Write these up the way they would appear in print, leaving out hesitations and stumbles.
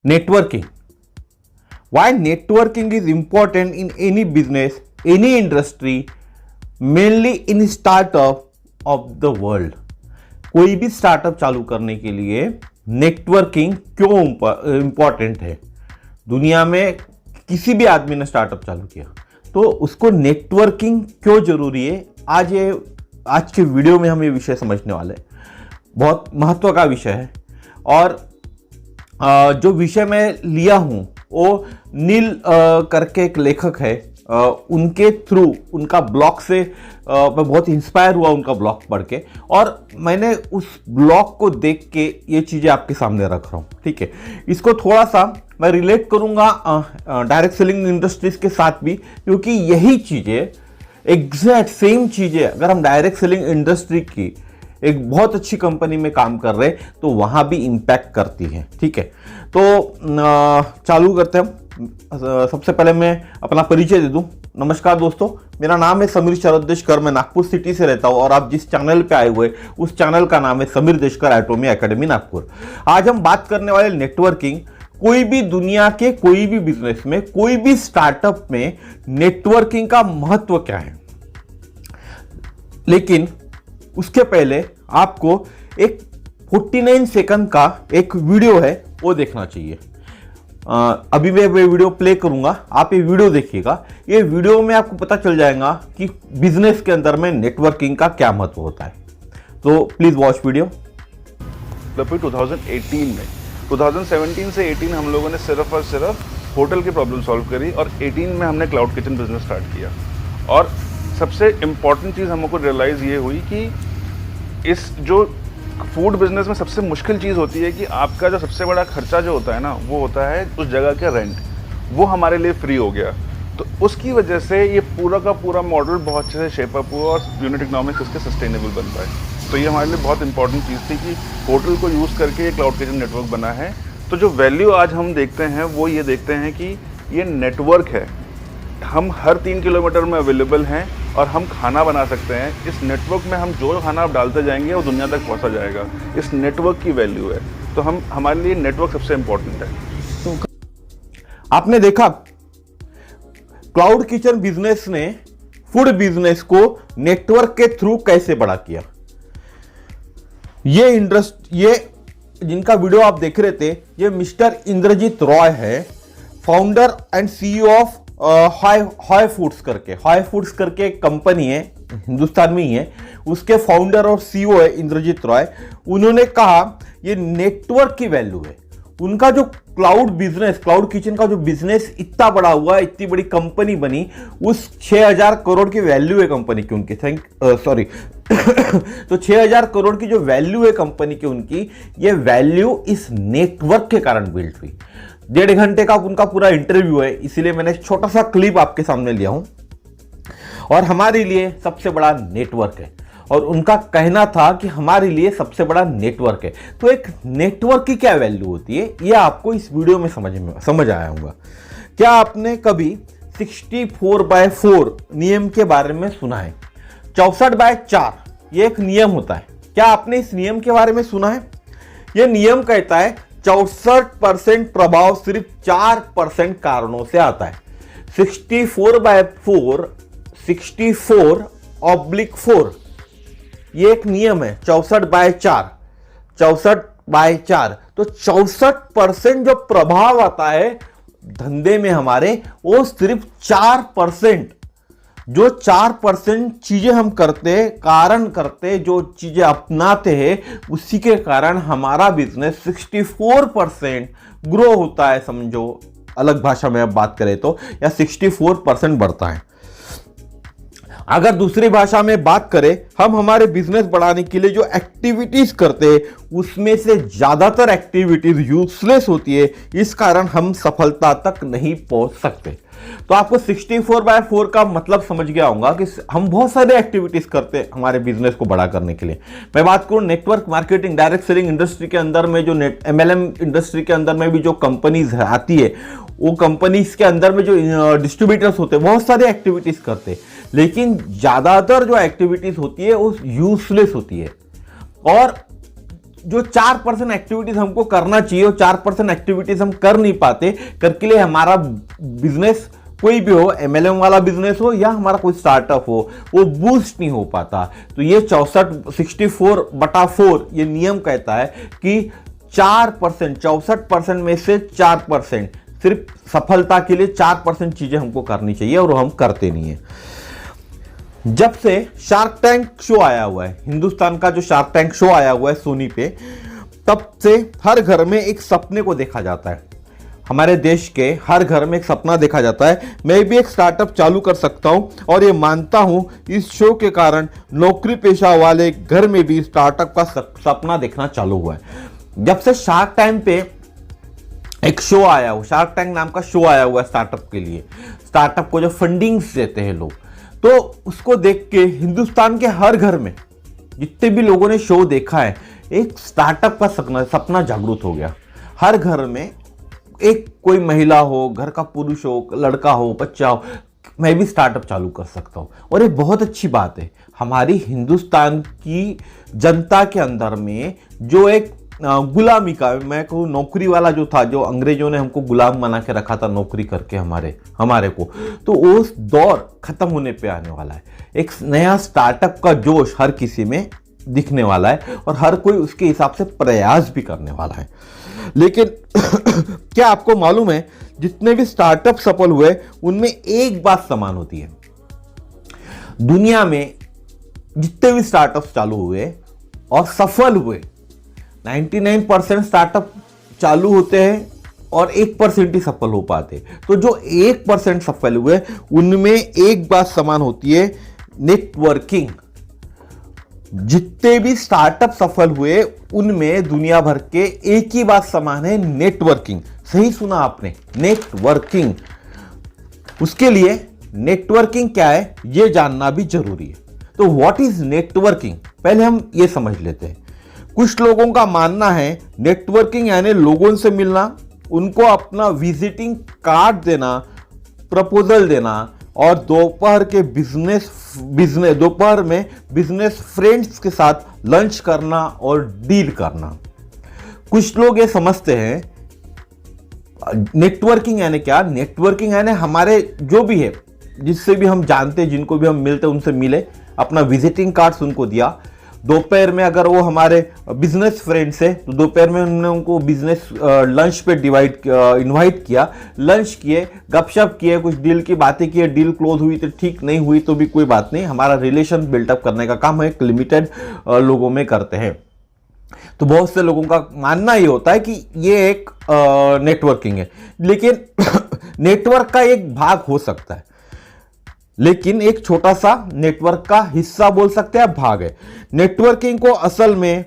Networking. Why networking is important in any business, any industry, mainly in startup of the world. कोई भी startup चालू करने के लिए नेटवर्किंग क्यों इंपॉर्टेंट है? दुनिया में किसी भी आदमी ने स्टार्टअप चालू किया तो उसको नेटवर्किंग क्यों जरूरी है? आज के वीडियो में हम ये विषय समझने वाले हैं। बहुत महत्व का विषय है और जो विषय मैं लिया हूं वो नील करके एक लेखक है, उनके थ्रू, उनका ब्लॉग से मैं बहुत इंस्पायर हुआ उनका ब्लॉग पढ़ के, और मैंने उस ब्लॉग को देख के ये चीज़ें आपके सामने रख रहा हूँ। ठीक है, इसको थोड़ा सा मैं रिलेट करूँगा डायरेक्ट सेलिंग इंडस्ट्रीज के साथ भी, क्योंकि यही चीज़ें, एग्जैक्ट सेम चीज़ें अगर हम डायरेक्ट सेलिंग इंडस्ट्री की एक बहुत अच्छी कंपनी में काम कर रहे तो वहां भी इंपैक्ट करती है। ठीक है, तो चालू करते हैं। सबसे पहले मैं अपना परिचय दे दूं। नमस्कार दोस्तों, मेरा नाम है समीर शरद देशकर, मैं नागपुर सिटी से रहता हूं और आप जिस चैनल पे आए हुए उस चैनल का नाम है समीर देशकर एटोमी एकेडमी नागपुर। आज हम बात करने वाले नेटवर्किंग। कोई भी दुनिया के कोई भी बिजनेस में, कोई भी स्टार्टअप में नेटवर्किंग का महत्व क्या है, लेकिन उसके पहले आपको एक 49 सेकंड का एक वीडियो है वो देखना चाहिए। अभी मैं वीडियो प्ले करूंगा, आप ये वीडियो देखिएगा। ये वीडियो में आपको पता चल जाएगा कि बिजनेस के अंदर में नेटवर्किंग का क्या महत्व होता है। तो प्लीज वॉच वीडियो। 2018 में 2017 से 18 हम लोगों ने सिर्फ और सिर्फ होटल की प्रॉब्लम सॉल्व करी और 18 में हमने क्लाउड किचन बिजनेस स्टार्ट किया। और सबसे इम्पॉर्टेंट चीज़ हमको रियलाइज़ ये हुई कि इस जो फूड बिजनेस में सबसे मुश्किल चीज़ होती है कि आपका जो सबसे बड़ा खर्चा जो होता है ना, वो होता है उस जगह का रेंट। वो हमारे लिए फ्री हो गया, तो उसकी वजह से ये पूरा का पूरा मॉडल बहुत अच्छे से शेप अप हुआ और यूनिट इकोनॉमिक्स इसके सस्टेनेबल बन पाए। तो ये हमारे लिए बहुत इंपॉर्टेंट चीज़ थी कि होटल को यूज़ करके ये क्लाउड किचन नेटवर्क बना है। तो जो वैल्यू आज हम देखते हैं वो ये देखते हैं कि ये नेटवर्क है, हम हर 3 किलोमीटर में अवेलेबल हैं और हम खाना बना सकते हैं। इस नेटवर्क में हम जो खाना आप डालते जाएंगे वो दुनिया तक पहुंचा जाएगा। इस नेटवर्क की वैल्यू है, तो हमारे लिए नेटवर्क सबसे इंपॉर्टेंट है। आपने देखा क्लाउड किचन बिजनेस ने फूड बिजनेस को नेटवर्क के थ्रू कैसे बड़ा किया। ये जिनका वीडियो आप देख रहे थे, ये मिस्टर इंद्रजीत रॉय है, founder and CEO of high foods करके एक कंपनी है, हिंदुस्तान में ही है। उसके फाउंडर और सीईओ है इंद्रजीत रॉय। उन्होंने कहा ये नेटवर्क की वैल्यू है। उनका जो क्लाउड किचन का जो बिजनेस इतना बड़ा हुआ, इतनी बड़ी कंपनी बनी, उस 6000 करोड़ की वैल्यू है कंपनी की उनकी। तो 6000 करोड़ की जो वैल्यू है कंपनी की उनकी, ये वैल्यू इस नेटवर्क के कारण बिल्ड हुई। 1.5 घंटे का उनका पूरा इंटरव्यू है, इसीलिए मैंने एक छोटा सा क्लिप आपके सामने लिया हूं। और हमारे लिए सबसे बड़ा नेटवर्क है, और उनका कहना था कि हमारे लिए सबसे बड़ा नेटवर्क है। तो एक नेटवर्क की क्या वैल्यू होती है, ये आपको इस वीडियो में समझ आया होगा। क्या आपने कभी 64/4 नियम के बारे में सुना है? 64/4 ये एक नियम होता है। क्या आपने इस नियम के बारे में सुना है? यह नियम कहता है 64% प्रभाव सिर्फ 4% कारणों से आता है। 64/4 64/4 ये एक नियम है। 64/4 तो 64% जो प्रभाव आता है धंधे में हमारे, वो सिर्फ 4%। जो 4% चीजें हम करते, कारण करते, जो चीजें अपनाते हैं, उसी के कारण हमारा बिजनेस 64% ग्रो होता है। समझो, अलग भाषा में अब बात करें तो, या 64% बढ़ता है। अगर दूसरी भाषा में बात करें, हम हमारे बिजनेस बढ़ाने के लिए जो एक्टिविटीज करते हैं, उसमें से ज्यादातर एक्टिविटीज यूजलेस होती है। इस कारण हम सफलता तक नहीं पहुंच सकते। तो आपको 64/4 का मतलब समझ गया होगा कि हम बहुत सारे एक्टिविटीज करते हैं हमारे बिजनेस को बड़ा करने के लिए। मैं बात करूं network marketing, direct selling industry के अंदर में, जो MLM इंडस्ट्री के अंदर में भी जो कंपनीज आती है, वो कंपनीज के अंदर में जो डिस्ट्रीब्यूटर्स होते हैं, बहुत सारी एक्टिविटीज करते हैं, लेकिन ज्यादातर जो एक्टिविटीज होती है वो यूजलेस होती है। और जो 4% एक्टिविटीज हमको करना चाहिए, वो 4% एक्टिविटीज हम कर नहीं पाते, करके लिए हमारा बिजनेस कोई भी हो, MLM वाला बिजनेस हो या हमारा कोई स्टार्टअप हो, वो बूस्ट नहीं हो पाता। तो ये 64/4 ये नियम कहता है कि 4%, 64% में से 4%, सिर्फ सफलता के लिए 4% चीजें हमको करनी चाहिए और हम करते नहीं है। जब से शार्क टैंक शो आया हुआ है, हिंदुस्तान का जो शार्क टैंक शो आया हुआ है सोनी पे, तब से हर घर में एक सपने को देखा जाता है। हमारे देश के हर घर में एक सपना देखा जाता है, मैं भी एक स्टार्टअप चालू कर सकता हूं, और ये मानता हूं इस शो के कारण नौकरी पेशा वाले घर में भी स्टार्टअप का सपना देखना चालू हुआ है। जब से शार्क टैंक पे एक शो आया हुआ, शार्क टैंक नाम का शो आया हुआ है स्टार्टअप के लिए, स्टार्टअप को जो फंडिंग्स देते हैं लोग, तो उसको देख के हिंदुस्तान के हर घर में जितने भी लोगों ने शो देखा है, एक स्टार्टअप का सपना जागृत हो गया। हर घर में एक कोई महिला हो, घर का पुरुष हो, लड़का हो, बच्चा हो, मैं भी स्टार्टअप चालू कर सकता हूं। और ये बहुत अच्छी बात है। हमारी हिंदुस्तान की जनता के अंदर में जो एक गुलामी का, मैं कहूँ नौकरी वाला जो था, जो अंग्रेजों ने हमको गुलाम बना के रखा था नौकरी करके हमारे को, तो उस दौर खत्म होने पे आने वाला है। एक नया स्टार्टअप का जोश हर किसी में दिखने वाला है और हर कोई उसके हिसाब से प्रयास भी करने वाला है। लेकिन क्या आपको मालूम है, जितने भी स्टार्टअप सफल हुए उनमें एक बात समान होती है। दुनिया में जितने भी स्टार्टअप चालू हुए और सफल हुए, 99% स्टार्टअप चालू होते हैं और 1% ही सफल हो पाते। तो जो 1% सफल हुए उनमें एक बात समान होती है, नेटवर्किंग। जितने भी स्टार्टअप सफल हुए उनमें दुनिया भर के एक ही बात समान है, नेटवर्किंग। सही सुना आपने, नेटवर्किंग। उसके लिए नेटवर्किंग क्या है यह जानना भी जरूरी है। तो व्हाट इज नेटवर्किंग, पहले हम ये समझ लेते हैं। कुछ लोगों का मानना है नेटवर्किंग यानी लोगों से मिलना, उनको अपना विजिटिंग कार्ड देना, प्रपोजल देना और दोपहर में बिजनेस फ्रेंड्स के साथ लंच करना और डील करना। कुछ लोग ये समझते हैं नेटवर्किंग यानी क्या, नेटवर्किंग यानी हमारे जो भी है, जिससे भी हम जानते हैं, जिनको भी हम मिलते हैं उनसे मिले, अपना विजिटिंग कार्ड्स उनको दिया। दोपहर में अगर वो हमारे बिजनेस फ्रेंड्स है तो दोपहर में उन्होंने उनको बिजनेस लंच पे इनवाइट किया, लंच किए, गपशप किए, कुछ डील की बातें किए, डील क्लोज हुई तो ठीक, नहीं हुई तो भी कोई बात नहीं, हमारा रिलेशन बिल्टअप करने का काम है, लिमिटेड लोगों में करते हैं। तो बहुत से लोगों का मानना ये होता है कि ये एक नेटवर्किंग है। लेकिन नेटवर्क का एक भाग हो सकता है, लेकिन एक छोटा सा नेटवर्क का हिस्सा बोल सकते हैं, भाग है। नेटवर्किंग को असल में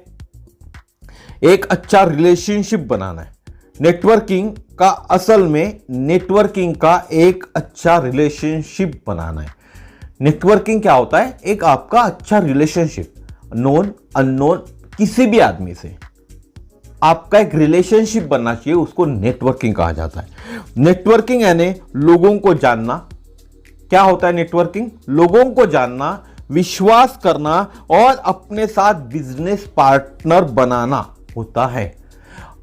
एक अच्छा रिलेशनशिप बनाना है। नेटवर्किंग का असल में नेटवर्किंग का एक अच्छा रिलेशनशिप बनाना है। नेटवर्किंग क्या होता है, एक आपका अच्छा रिलेशनशिप, नोन अननोन किसी भी आदमी से आपका एक रिलेशनशिप बनना चाहिए, उसको नेटवर्किंग कहा जाता है। नेटवर्किंग यानी लोगों को जानना। क्या होता है नेटवर्किंग, लोगों को जानना, विश्वास करना और अपने साथ बिजनेस पार्टनर बनाना होता है।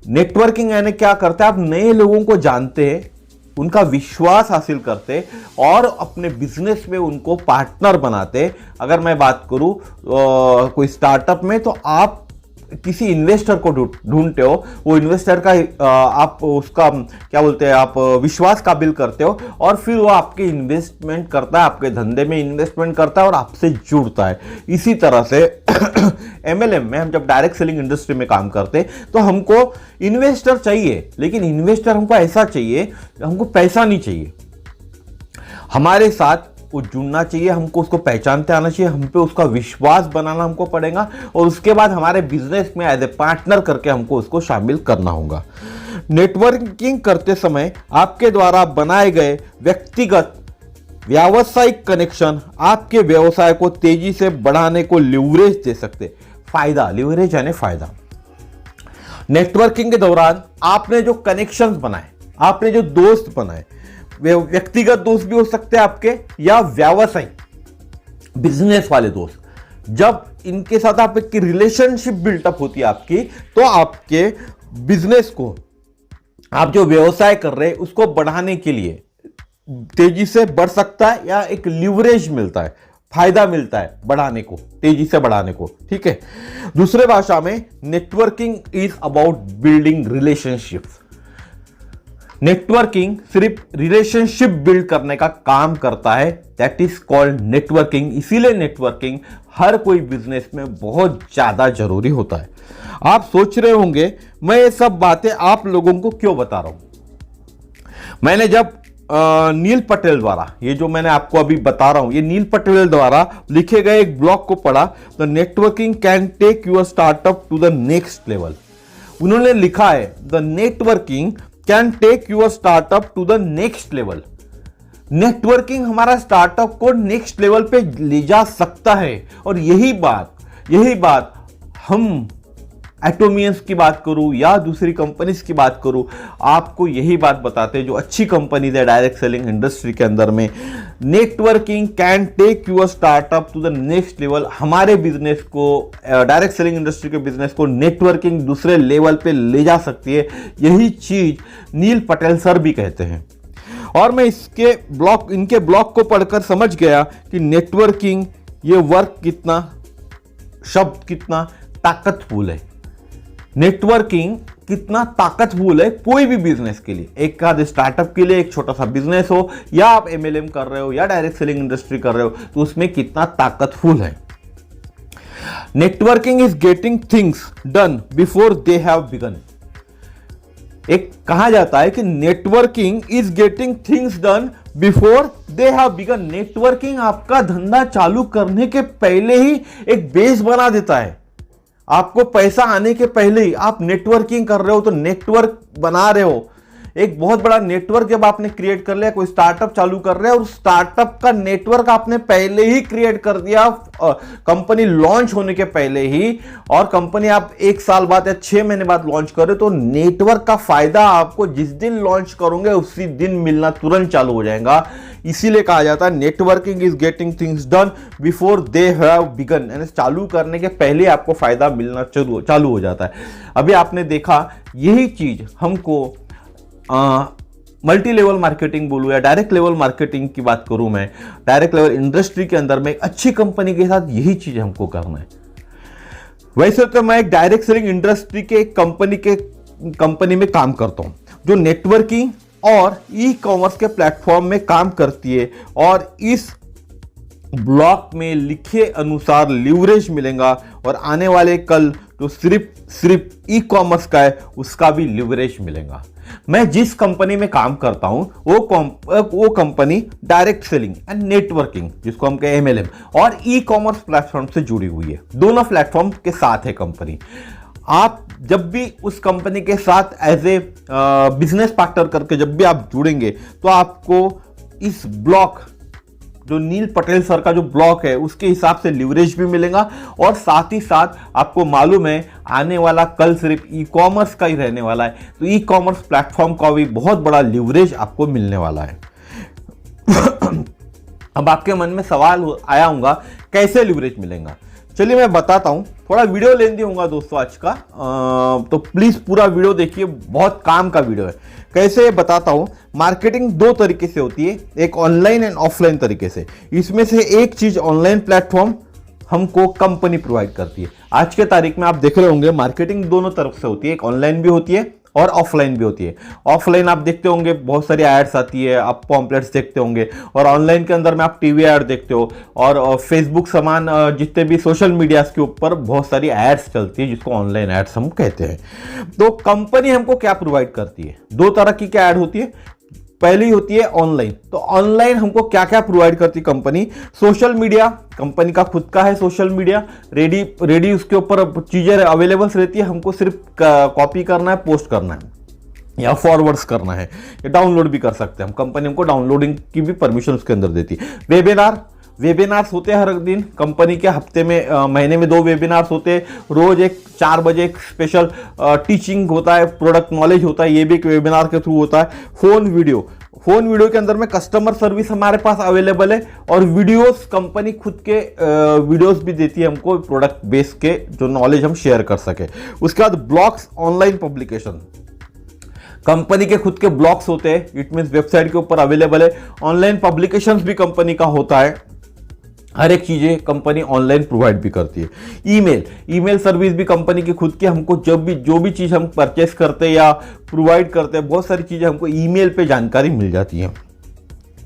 नेटवर्किंग यानी क्या करते हैं, आप नए लोगों को जानते हैं, उनका विश्वास हासिल करते और अपने बिजनेस में उनको पार्टनर बनाते। अगर मैं बात करूं कोई स्टार्टअप में, तो आप किसी इन्वेस्टर को ढूंढते हो, वो इन्वेस्टर का आप उसका क्या बोलते हैं, आप विश्वास काबिल करते हो और फिर वो आपके इन्वेस्टमेंट करता है, आपके धंधे में इन्वेस्टमेंट करता है और आपसे जुड़ता है। इसी तरह से MLM में हम जब डायरेक्ट सेलिंग इंडस्ट्री में काम करते हैं तो हमको इन्वेस्टर चाहिए, लेकिन इन्वेस्टर हमको ऐसा चाहिए, हमको पैसा नहीं चाहिए, हमारे साथ वो जुड़ना चाहिए, हमको उसको पहचानते आना चाहिए, हम पे उसका विश्वास बनाना हमको पड़ेगा और उसके बाद हमारे बिजनेस में एज ए पार्टनर करके हमको उसको शामिल करना होगा। नेटवर्किंग करते समय आपके द्वारा बनाए गए व्यक्तिगत व्यावसायिक कनेक्शन आपके व्यवसाय को तेजी से बढ़ाने को लिवरेज दे सकते। फायदा, लिवरेज यानी फायदा। नेटवर्किंग के दौरान आपने जो कनेक्शंस बनाए, आपने जो दोस्त बनाए, वे व्यक्तिगत दोस्त भी हो सकते हैं आपके या व्यावसायिक बिजनेस वाले दोस्त, जब इनके साथ आप एक रिलेशनशिप बिल्टअप होती है आपकी, तो आपके बिजनेस को, आप जो व्यवसाय कर रहे हैं उसको बढ़ाने के लिए तेजी से बढ़ सकता है, या एक लीवरेज मिलता है, फायदा मिलता है बढ़ाने को, तेजी से बढ़ाने को। ठीक है, दूसरे भाषा में networking is about building relationships. Networking सिर्फ रिलेशनशिप बिल्ड करने का काम करता है, दैट इज कॉल्ड नेटवर्किंग। इसीलिए नेटवर्किंग हर कोई बिजनेस में बहुत ज्यादा जरूरी होता है। आप सोच रहे होंगे मैं ये सब बातें आप लोगों को क्यों बता रहा हूं। मैंने जब नील पटेल द्वारा, ये जो मैंने आपको अभी बता रहा हूं, ये नील पटेल द्वारा लिखे गए एक ब्लॉग को पढ़ा, the networking can take your startup to the next level. उन्होंने लिखा है the networking can take your startup to the next level. Networking हमारा स्टार्टअप को नेक्स्ट लेवल पे ले जा सकता है। और यही बात हम एटोमियंस की बात करूं या दूसरी कंपनीज की बात करूं, आपको यही बात बताते हैं जो अच्छी कंपनीज है डायरेक्ट सेलिंग इंडस्ट्री के अंदर में, networking can take your startup to the next level. हमारे बिजनेस को, डायरेक्ट सेलिंग इंडस्ट्री के बिजनेस को नेटवर्किंग दूसरे लेवल पे ले जा सकती है। यही चीज नील पटेल सर भी कहते हैं। और मैं इनके ब्लॉग को पढ़कर समझ गया कि नेटवर्किंग, ये वर्क कितना, शब्द कितना ताकतफुल है। नेटवर्किंग कितना ताकतफुल है कोई भी बिजनेस के लिए, एक आध स्टार्टअप के लिए, एक छोटा सा बिजनेस हो, या आप एमएलएम कर रहे हो या डायरेक्ट सेलिंग इंडस्ट्री कर रहे हो, तो उसमें कितना ताकतफुल है। Networking is getting things done before they have begun. एक कहा जाता है कि networking is getting things done before they have begun. Networking आपका धंधा चालू करने के पहले ही एक बेस बना देता है। आपको पैसा आने के पहले ही आप नेटवर्किंग कर रहे हो, तो नेटवर्क बना रहे हो। एक बहुत बड़ा नेटवर्क जब आपने क्रिएट कर लिया, कोई स्टार्टअप चालू कर रहे हैं और स्टार्टअप का नेटवर्क आपने पहले ही क्रिएट कर दिया कंपनी लॉन्च होने के पहले ही, और कंपनी आप 1 साल बाद या 6 महीने बाद लॉन्च कर रहे हो, तो नेटवर्क का फायदा आपको जिस दिन लॉन्च करोगे उसी दिन मिलना तुरंत चालू हो जाएगा। इसीलिए कहा जाता है networking is getting things done before they have begun, यानी चालू करने के पहले आपको फायदा मिलना चालू हो जाता है। अभी आपने देखा यही चीज हमको मल्टी लेवल मार्केटिंग बोलूं या डायरेक्ट लेवल मार्केटिंग की बात करूं, मैं डायरेक्ट लेवल इंडस्ट्री के अंदर में एक अच्छी कंपनी के साथ यही चीज हमको करना है। वैसे तो मैं एक डायरेक्ट सेलिंग इंडस्ट्री के कंपनी में काम करता हूं जो नेटवर्किंग और ई कॉमर्स के प्लेटफॉर्म में काम करती है, और इस ब्लॉग में लिखे अनुसार लीवरेज मिलेगा, और आने वाले कल जो सिर्फ ई कॉमर्स का है उसका भी लीवरेज मिलेगा। मैं जिस कंपनी में काम करता हूं वो company direct selling and networking, जिसको हम कहें एमएलएम, और ई कॉमर्स प्लेटफॉर्म से जुड़ी हुई है। दोनों प्लेटफॉर्म के साथ है कंपनी। आप जब भी उस कंपनी के साथ एज ए बिजनेस पार्टनर करके जब भी आप जुड़ेंगे, तो आपको इस ब्लॉक, जो नील पटेल सर का जो ब्लॉक है, उसके हिसाब से लीवरेज भी मिलेगा, और साथ ही साथ आपको मालूम है आने वाला कल सिर्फ ई कॉमर्स का ही रहने वाला है, तो ई कॉमर्स प्लेटफॉर्म का भी बहुत बड़ा लीवरेज आपको मिलने वाला है। अब आपके मन में सवाल आया होगा कैसे लीवरेज मिलेगा। चलिए मैं बताता हूं, थोड़ा वीडियो लेंदी होगा दोस्तों आज का, तो प्लीज पूरा वीडियो देखिए, बहुत काम का वीडियो है। कैसे बताता हूं। मार्केटिंग 2 तरीके से होती है, एक ऑनलाइन एंड ऑफलाइन तरीके से। इसमें से एक चीज ऑनलाइन प्लेटफॉर्म हमको कंपनी प्रोवाइड करती है। आज के तारीख में आप देख रहे होंगे मार्केटिंग दोनों तरफ से होती है, एक ऑनलाइन भी होती है और ऑफलाइन भी होती है। ऑफलाइन आप देखते होंगे बहुत सारी एड्स आती है, आप पॉम्पलेट्स देखते होंगे, और ऑनलाइन के अंदर में आप टीवी ऐड देखते हो, और फेसबुक समान जितने भी सोशल मीडिया के ऊपर बहुत सारी एड्स चलती है, जिसको ऑनलाइन एड्स हम कहते हैं। तो कंपनी हमको क्या प्रोवाइड करती है, 2 तरह की क्या ऐड होती है। पहली होती है ऑनलाइन। तो ऑनलाइन हमको क्या क्या प्रोवाइड करती है कंपनी। सोशल मीडिया, कंपनी का खुद का है सोशल मीडिया, रेडी उसके ऊपर चीजें अवेलेबल रहती है, हमको सिर्फ कॉपी करना है, पोस्ट करना है या फॉरवर्ड्स करना है, या डाउनलोड भी कर सकते हैं हम। कंपनी हमको डाउनलोडिंग की भी परमिशन उसके अंदर देती है। वेबिनार्स होते हैं हर दिन कंपनी के, हफ्ते में महीने में 2 वेबिनार्स होते हैं। रोज एक 4 बजे एक स्पेशल टीचिंग होता है, प्रोडक्ट नॉलेज होता है, ये भी एक वेबिनार के थ्रू होता है। फोन वीडियो फोन वीडियो के अंदर में कस्टमर सर्विस हमारे पास अवेलेबल है, और वीडियोस कंपनी खुद के वीडियोस भी देती है हमको प्रोडक्ट बेस के, जो नॉलेज हम शेयर कर सके। उसके बाद ब्लॉग्स, ऑनलाइन पब्लिकेशन, कंपनी के खुद के ब्लॉग्स होते हैं, इट मींस वेबसाइट के ऊपर अवेलेबल है। ऑनलाइन पब्लिकेशंस भी कंपनी का होता है, हर एक चीजें कंपनी ऑनलाइन प्रोवाइड भी करती है। ईमेल सर्विस भी कंपनी की खुद की, हमको जब भी जो भी चीज हम परचेस करते हैं या प्रोवाइड करते हैं, बहुत सारी चीजें हमको ईमेल पे जानकारी मिल जाती है।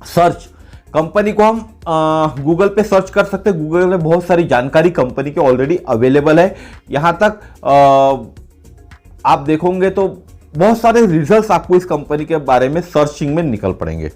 सर्च, कंपनी को हम गूगल पे सर्च कर सकते हैं, गूगल में बहुत सारी जानकारी कंपनी की ऑलरेडी अवेलेबल है। यहां तक आप देखोगे तो बहुत सारे रिजल्ट्स आपको इस कंपनी के बारे में सर्चिंग में निकल पड़ेंगे।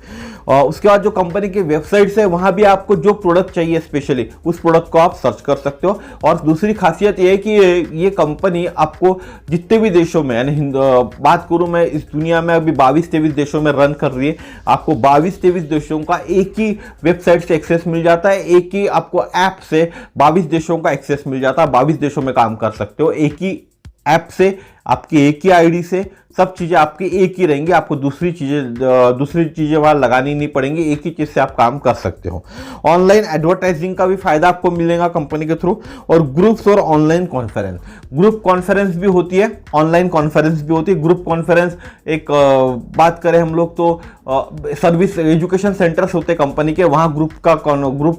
उसके बाद जो कंपनी की वेबसाइट्स है, वहां भी आपको जो प्रोडक्ट चाहिए स्पेशली उस प्रोडक्ट को आप सर्च कर सकते हो। और दूसरी खासियत ये है कि ये कंपनी आपको जितने भी देशों में, यानी बात करूं मैं, इस दुनिया में अभी 22-23 देशों में रन कर रही है। आपको 22-23 देशों का एक ही वेबसाइट से एक्सेस मिल जाता है, एक ही आपको ऐप से 22 देशों का एक्सेस मिल जाता है। 22 देशों में काम कर सकते हो एक ही ऐप से, आपकी एक ही आईडी से, सब चीजें आपकी एक ही रहेंगी, आपको दूसरी चीजें वहां लगानी नहीं पड़ेंगी, एक ही चीज से आप काम कर सकते हो। ऑनलाइन एडवर्टाइजिंग का भी फायदा आपको मिलेगा कंपनी के थ्रू। और ग्रुप्स और ऑनलाइन कॉन्फ्रेंस, ग्रुप कॉन्फ्रेंस भी होती है, ऑनलाइन कॉन्फ्रेंस भी होती है। ग्रुप कॉन्फ्रेंस एक बात करें हम लोग तो सर्विस एजुकेशन सेंटर्स होते हैं कंपनी के, वहां ग्रुप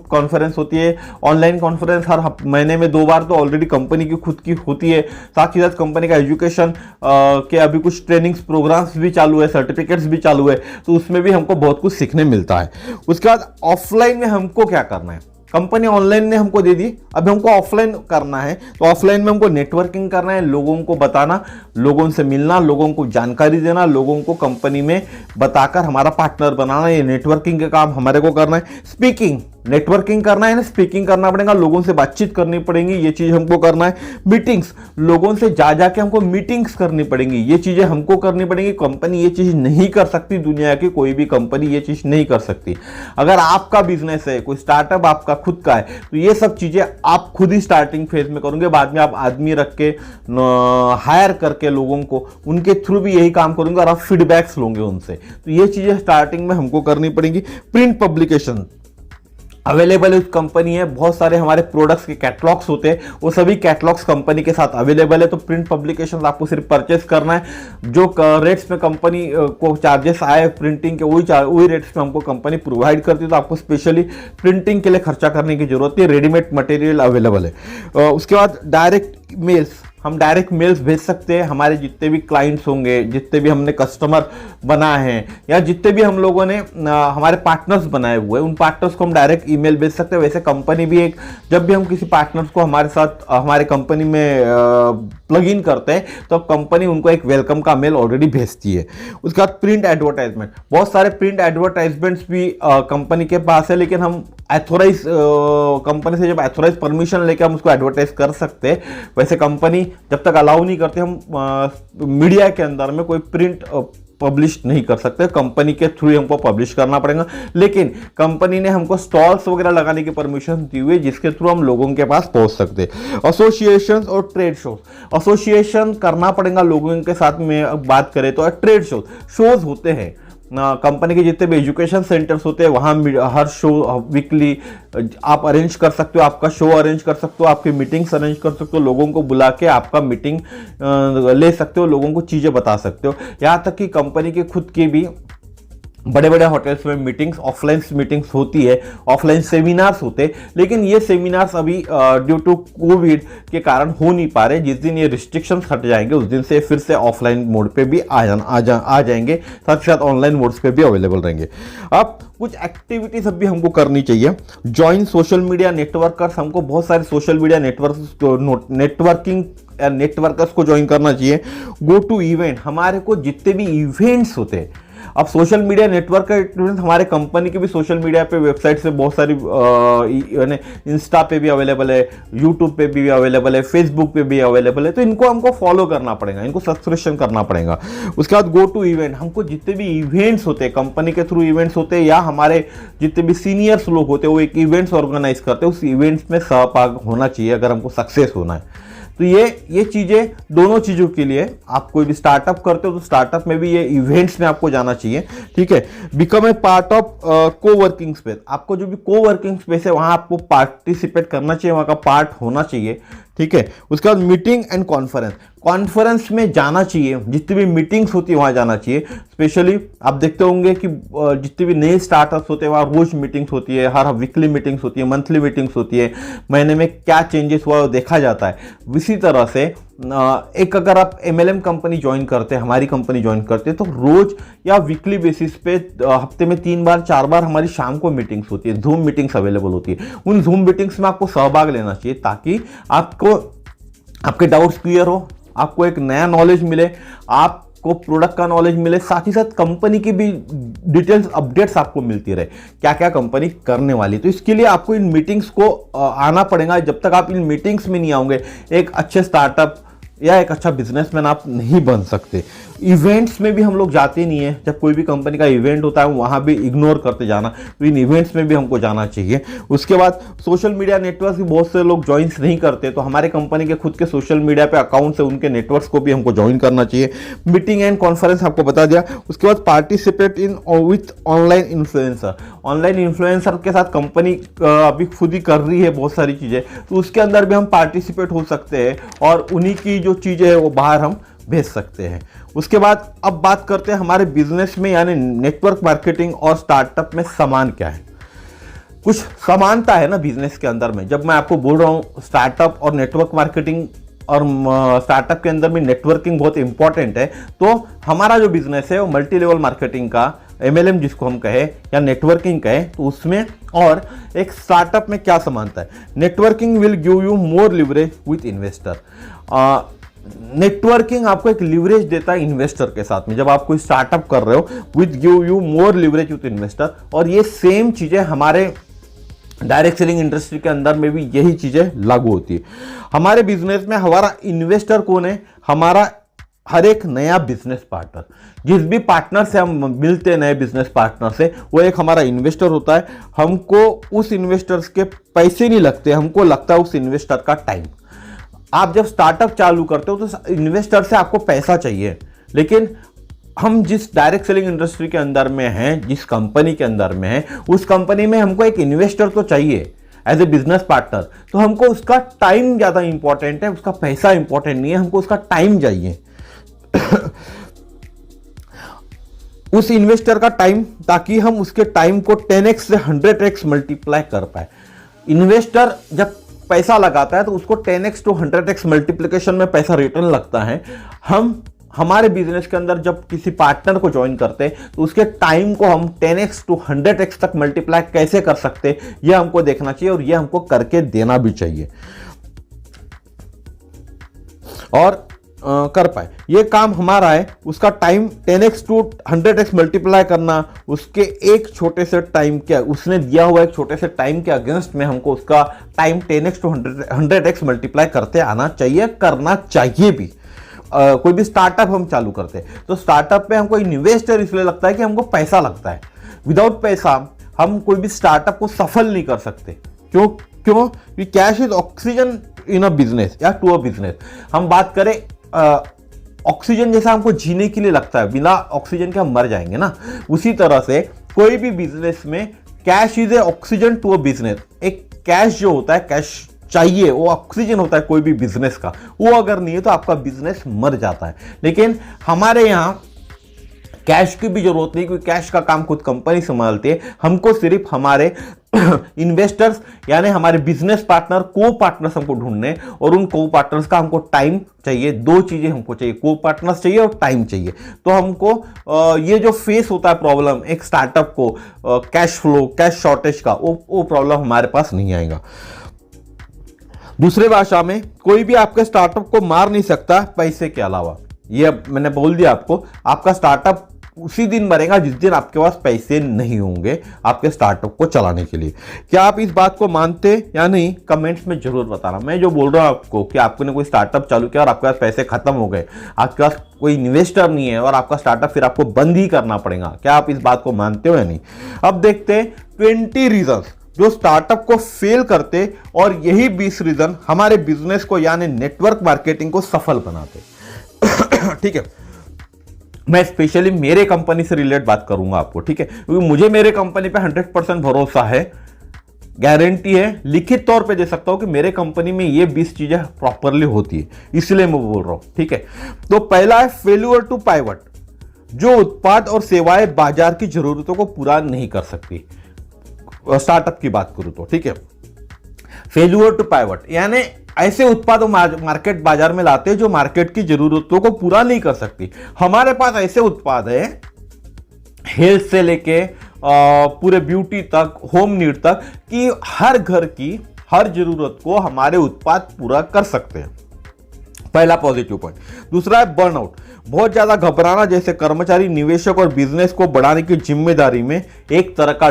कॉन्फ्रेंस होती है। ऑनलाइन कॉन्फ्रेंस हर महीने में 2 बार तो ऑलरेडी कंपनी की खुद की होती है। साथ ही साथ कंपनी का एजुकेशन के अभी कुछ ट्रेनिंग्स प्रोग्राम्स भी चालू है, सर्टिफिकेट्स भी चालू है, तो उसमें भी हमको बहुत कुछ सीखने मिलता है। उसके बाद ऑफलाइन में हमको क्या करना है, कंपनी ऑनलाइन ने हमको दे दी, अब हमको ऑफलाइन करना है। तो ऑफलाइन में हमको नेटवर्किंग करना है, लोगों को बताना, लोगों से मिलना, लोगों को जानकारी देना, लोगों को कंपनी में बताकर हमारा पार्टनर बनाना, ये नेटवर्किंग का काम हमारे को करना है। स्पीकिंग, नेटवर्किंग करना है ना, स्पीकिंग करना पड़ेगा, लोगों से बातचीत करनी पड़ेगी, ये चीज हमको करना है। मीटिंग्स, लोगों से जा जाके हमको मीटिंग्स करनी पड़ेंगी, ये चीजें हमको करनी पड़ेंगी। कंपनी ये चीज नहीं कर सकती, दुनिया की कोई भी कंपनी ये चीज नहीं कर सकती। अगर आपका बिजनेस है, कोई स्टार्टअप आपका खुद का है, तो ये सब चीजें आप खुद ही स्टार्टिंग फेज में करोगे, बाद में आप आदमी रख के हायर करके लोगों को उनके थ्रू भी यही काम करोगे और आप फीडबैक्स लोगे उनसे। तो ये चीजें स्टार्टिंग में हमको करनी पड़ेंगी। प्रिंट पब्लिकेशन अवेलेबल है, कंपनी है, बहुत सारे हमारे प्रोडक्ट्स के कैटलॉग्स होते हैं, वो सभी कैटलॉग्स कंपनी के साथ अवेलेबल है। तो प्रिंट पब्लिकेशन आपको सिर्फ परचेस करना है, जो रेट्स में कंपनी को चार्जेस आए प्रिंटिंग के, वही रेट्स में हमको कंपनी प्रोवाइड करती है। तो आपको स्पेशली प्रिंटिंग के लिए खर्चा करने की जरूरत है, रेडीमेड मटेरियल अवेलेबल है। उसके बाद डायरेक्ट मेल्स, हम डायरेक्ट मेल्स भेज सकते हैं। हमारे जितने भी क्लाइंट्स होंगे, जितने भी हमने कस्टमर बनाए हैं, या जितने भी हम लोगों ने हमारे पार्टनर्स बनाए हुए हैं, उन पार्टनर्स को हम डायरेक्ट ईमेल भेज सकते हैं। वैसे कंपनी भी एक, जब भी हम किसी पार्टनर्स को हमारे साथ हमारे कंपनी में प्लग इन करते हैं, तो कंपनी उनको एक वेलकम का मेल ऑलरेडी भेजती है। उसके बाद प्रिंट एडवर्टाइजमेंट, बहुत सारे प्रिंट एडवर्टाइजमेंट्स भी कंपनी के पास है, लेकिन हम एथोराइज कंपनी से जब एथोराइज परमिशन लेकर हम उसको एडवर्टाइज कर सकते हैं। वैसे कंपनी जब तक अलाउ नहीं करते, हम मीडिया के अंदर में कोई प्रिंट पब्लिश नहीं कर सकते, कंपनी के थ्रू हमको पब्लिश करना पड़ेगा। लेकिन कंपनी ने हमको स्टॉल्स वगैरह लगाने की परमिशन दी हुई है, जिसके थ्रू हम लोगों के पास पहुंच सकते हैं। एसोसिएशन और ट्रेड शो, एसोसिएशन करना पड़ेगा लोगों के साथ में। बात करें तो ट्रेड शोज होते हैं, कंपनी के जितने भी एजुकेशन सेंटर्स होते हैं, वहाँ हर शो वीकली आप अरेंज कर सकते हो, आपका शो अरेंज कर सकते हो, आपकी मीटिंग्स अरेंज कर सकते हो, लोगों को बुला के आपका मीटिंग ले सकते हो, लोगों को चीज़ें बता सकते हो। यहाँ तक कि कंपनी के खुद के भी बड़े बड़े होटल्स में मीटिंग्स, ऑफलाइन मीटिंग्स होती है, ऑफलाइन सेमिनार्स होते हैं, लेकिन ये सेमिनार्स अभी ड्यू टू कोविड के कारण हो नहीं पा रहे। जिस दिन ये रिस्ट्रिक्शंस हट जाएंगे, उस दिन से फिर से ऑफलाइन मोड पे भी आ जाएंगे, साथ ही साथ ऑनलाइन मोड्स पे भी अवेलेबल रहेंगे। अब कुछ एक्टिविटीज अभी हमको करनी चाहिए। ज्वाइन सोशल मीडिया नेटवर्कर्स, हमको बहुत सारे सोशल मीडिया नेटवर्कर्स को ज्वाइन करना चाहिए। गो टू इवेंट, हमारे को जितने भी इवेंट्स होते हैं, अब सोशल मीडिया नेटवर्क का हमारे कंपनी के भी सोशल मीडिया पे वेबसाइट से बहुत सारी इंस्टा पे भी अवेलेबल है, यूट्यूब पे भी अवेलेबल है, फेसबुक पे भी अवेलेबल है। तो इनको हमको फॉलो करना पड़ेगा, इनको सब्सक्रिप्शन करना पड़ेगा। उसके बाद गो टू इवेंट, हमको जितने भी इवेंट्स होते हैं, कंपनी के थ्रू इवेंट्स होते हैं, या हमारे जितने भी सीनियर्स लोग होते हैं वो एक इवेंट्स ऑर्गेनाइज करते हैं, उस इवेंट्स में सहभाग होना चाहिए अगर हमको सक्सेस होना है। तो ये चीज़ें दोनों चीज़ों के लिए, आप कोई भी स्टार्टअप करते हो तो स्टार्टअप में भी ये इवेंट्स में आपको जाना चाहिए, ठीक है। बिकम ए पार्ट ऑफ को वर्किंग स्पेस, आपको जो भी को वर्किंग स्पेस है वहाँ आपको पार्टिसिपेट करना चाहिए, वहाँ का पार्ट होना चाहिए, ठीक है। उसके बाद मीटिंग एंड कॉन्फ्रेंस में जाना चाहिए, जितनी भी मीटिंग्स होती है वहाँ जाना चाहिए। स्पेशली आप देखते होंगे कि जितने भी नए स्टार्टअप्स होते हैं वहाँ रोज मीटिंग्स होती है, हर वीकली मीटिंग्स होती है, मंथली मीटिंग्स होती है, महीने में क्या चेंजेस हुआ वो देखा जाता है। इसी तरह से एक अगर आप MLM कंपनी ज्वाइन करते हैं, हमारी कंपनी ज्वाइन करते हैं, तो रोज या वीकली बेसिस पे हफ्ते में 3 बार 4 बार हमारी शाम को मीटिंग्स होती है, जूम मीटिंग्स अवेलेबल होती है। उन जूम मीटिंग्स में आपको सहभाग लेना चाहिए ताकि आपको आपके डाउट्स क्लियर हो, आपको एक नया नॉलेज मिले, आपको प्रोडक्ट का नॉलेज मिले, साथ ही साथ कंपनी की भी डिटेल्स अपडेट्स आपको मिलती रहे, क्या क्या कंपनी करने वाली। तो इसके लिए आपको इन मीटिंग्स को आना पड़ेगा। जब तक आप इन मीटिंग्स में नहीं आओगे, एक अच्छे स्टार्टअप या एक अच्छा बिजनेसमैन आप नहीं बन सकते। इवेंट्स में भी हम लोग जाते नहीं है, जब कोई भी कंपनी का इवेंट होता है वहाँ भी इग्नोर करते जाना, तो इन इवेंट्स में भी हमको जाना चाहिए। उसके बाद सोशल मीडिया नेटवर्क भी बहुत से लोग ज्वाइन नहीं करते, तो हमारे कंपनी के खुद के सोशल मीडिया पे अकाउंट्स है, उनके नेटवर्क्स को भी हमको ज्वाइन करना चाहिए। मीटिंग एंड कॉन्फ्रेंस आपको बता दिया। उसके बाद participate in with online influencer, online influencer के साथ कंपनी अभी खुद ही कर रही है बहुत सारी चीज़ें, तो उसके अंदर भी हम पार्टिसिपेट हो सकते हैं और उन्हीं की जो चीज़ें हैं वो बाहर हम भेज सकते हैं। उसके बाद अब बात करते हैं हमारे बिजनेस में यानी नेटवर्क मार्केटिंग और स्टार्टअप में समान क्या है। कुछ समानता है ना बिजनेस के अंदर में। जब मैं आपको बोल रहा हूँ स्टार्टअप और नेटवर्क मार्केटिंग और स्टार्टअप के अंदर में नेटवर्किंग बहुत इंपॉर्टेंट है, तो हमारा जो बिजनेस है वो मल्टी लेवल मार्केटिंग का, MLM जिसको हम कहें या नेटवर्किंग कहें, तो उसमें और एक स्टार्टअप में क्या समानता है। Networking will give you more leverage with investor. Networking आपको एक लिवरेज देता है इन्वेस्टर के साथ में। जब आप कोई स्टार्टअप कर रहे हो, with give you more leverage with investor, और ये सेम चीजें हमारे डायरेक्ट सेलिंग इंडस्ट्री के अंदर में भी यही चीजें लागू होती है। हमारे बिजनेस में हमारा इन्वेस्टर कौन है? हमारा हर एक नया बिजनेस पार्टनर, जिस भी पार्टनर से हम मिलते हैं, नए बिजनेस पार्टनर से, वो एक हमारा इन्वेस्टर होता है। हमको उस इन्वेस्टर्स के पैसे नहीं लगते, हमको लगता है उस इन्वेस्टर का टाइम। आप जब स्टार्टअप चालू करते हो तो इन्वेस्टर से आपको पैसा चाहिए, लेकिन हम जिस डायरेक्ट सेलिंग इंडस्ट्री के अंदर में हैं, जिस कंपनी के अंदर में हैं, उस कंपनी में हमको एक इन्वेस्टर तो चाहिए एज ए बिजनेस पार्टनर। तो हमको उसका टाइम ज़्यादा इंपॉर्टेंट है, उसका पैसा इंपॉर्टेंट नहीं है, हमको उसका टाइम चाहिए। उस इन्वेस्टर का टाइम, ताकि हम उसके टाइम को 10x से 100x मल्टीप्लाई कर पाए। इन्वेस्टर जब पैसा लगाता है तो उसको 10x to 100x मल्टीप्लिकेशन में पैसा रिटर्न लगता है। हम हमारे बिजनेस के अंदर जब किसी पार्टनर को ज्वाइन करते हैं तो उसके टाइम को हम 10x to 100x तक मल्टीप्लाई कैसे कर सकते हैं, यह हमको देखना चाहिए और यह हमको करके देना भी चाहिए और कर पाए। ये काम हमारा है, उसका time 10x to 100x multiply करना, उसके एक छोटे से टाइम के, उसने दिया हुआ एक छोटे से टाइम के अगेंस्ट में हमको उसका time 10x to 100x multiply करते आना चाहिए, करना चाहिए भी। कोई भी स्टार्टअप हम चालू करते हैं तो स्टार्टअप पे हमको इन्वेस्टर इसलिए लगता है कि हमको पैसा लगता है। विदाउट पैसा हम कोई भी स्टार्टअप को सफल नहीं कर सकते। क्यों? Cash is oxygen in a business या टू अ बिजनेस। हम बात करें ऑक्सीजन जैसा हमको जीने के लिए लगता है, बिना ऑक्सीजन के हम मर जाएंगे ना, उसी तरह से कोई भी बिजनेस में cash is a oxygen to a business. एक कैश जो होता है, कैश चाहिए, वो ऑक्सीजन होता है कोई भी बिजनेस का। वो अगर नहीं है तो आपका बिजनेस मर जाता है। लेकिन हमारे यहाँ कैश की भी जरूरत नहीं, क्योंकि कैश का काम खुद कंपनी संभालती है। हमको सिर्फ हमारे इन्वेस्टर्स यानी हमारे बिजनेस पार्टनर, को पार्टनर्स हमको ढूंढने, और उन को पार्टनर्स का हमको टाइम चाहिए। दो चीजें हमको चाहिए, को पार्टनर्स चाहिए और टाइम चाहिए। तो हमको ये जो फेस होता है प्रॉब्लम एक स्टार्टअप को, कैश फ्लो, कैश शॉर्टेज का, वो प्रॉब्लम हमारे पास नहीं आएगा। दूसरे भाषा में, कोई भी आपके स्टार्टअप को मार नहीं सकता पैसे के अलावा। ये मैंने बोल दिया आपको, आपका स्टार्टअप उसी दिन मरेगा जिस दिन आपके पास पैसे नहीं होंगे आपके स्टार्टअप को चलाने के लिए। क्या आप इस बात को मानते या नहीं, कमेंट्स में जरूर बताना। मैं जो बोल रहा हूं आपको कि आपने कोई स्टार्टअप चालू किया और आपके पास पैसे खत्म हो गए, आपके पास कोई इन्वेस्टर नहीं है और आपका स्टार्टअप फिर आपको बंद ही करना पड़ेगा, क्या आप इस बात को मानते हो या नहीं? अब देखते हैं 20 रीजंस जो स्टार्टअप को फेल करते, और यही 20 रीजन हमारे बिजनेस को यानी नेटवर्क मार्केटिंग को सफल बनाते। ठीक है, मैं स्पेशली मेरे कंपनी से रिलेट बात करूंगा आपको, ठीक है, क्योंकि मुझे मेरे कंपनी पे 100% भरोसा है, गारंटी है, लिखित तौर पे दे सकता हूं कि मेरे कंपनी में ये 20 चीजें प्रॉपरली होती है, इसलिए मैं बोल रहा हूं। ठीक है, तो पहला है फेल्यूर टू पाइवट, जो उत्पाद और सेवाएं बाजार की जरूरतों को पूरा नहीं कर सकती, स्टार्टअप की बात करूं तो। ठीक है, फेल्यूर टू पाइवट यानी ऐसे उत्पाद मार्केट बाजार में लाते हैं जो मार्केट की जरूरतों को पूरा नहीं कर सकती। हमारे पास ऐसे उत्पाद है, हेल्थ से लेके पूरे ब्यूटी तक, होम नीड तक, कि हर घर की हर जरूरत को हमारे उत्पाद पूरा कर सकते हैं। पहला पॉजिटिव पॉइंट। दूसरा है बर्नआउट, बहुत ज्यादा घबराना, जैसे कर्मचारी, निवेशक और बिजनेस को बढ़ाने की जिम्मेदारी में एक तरह का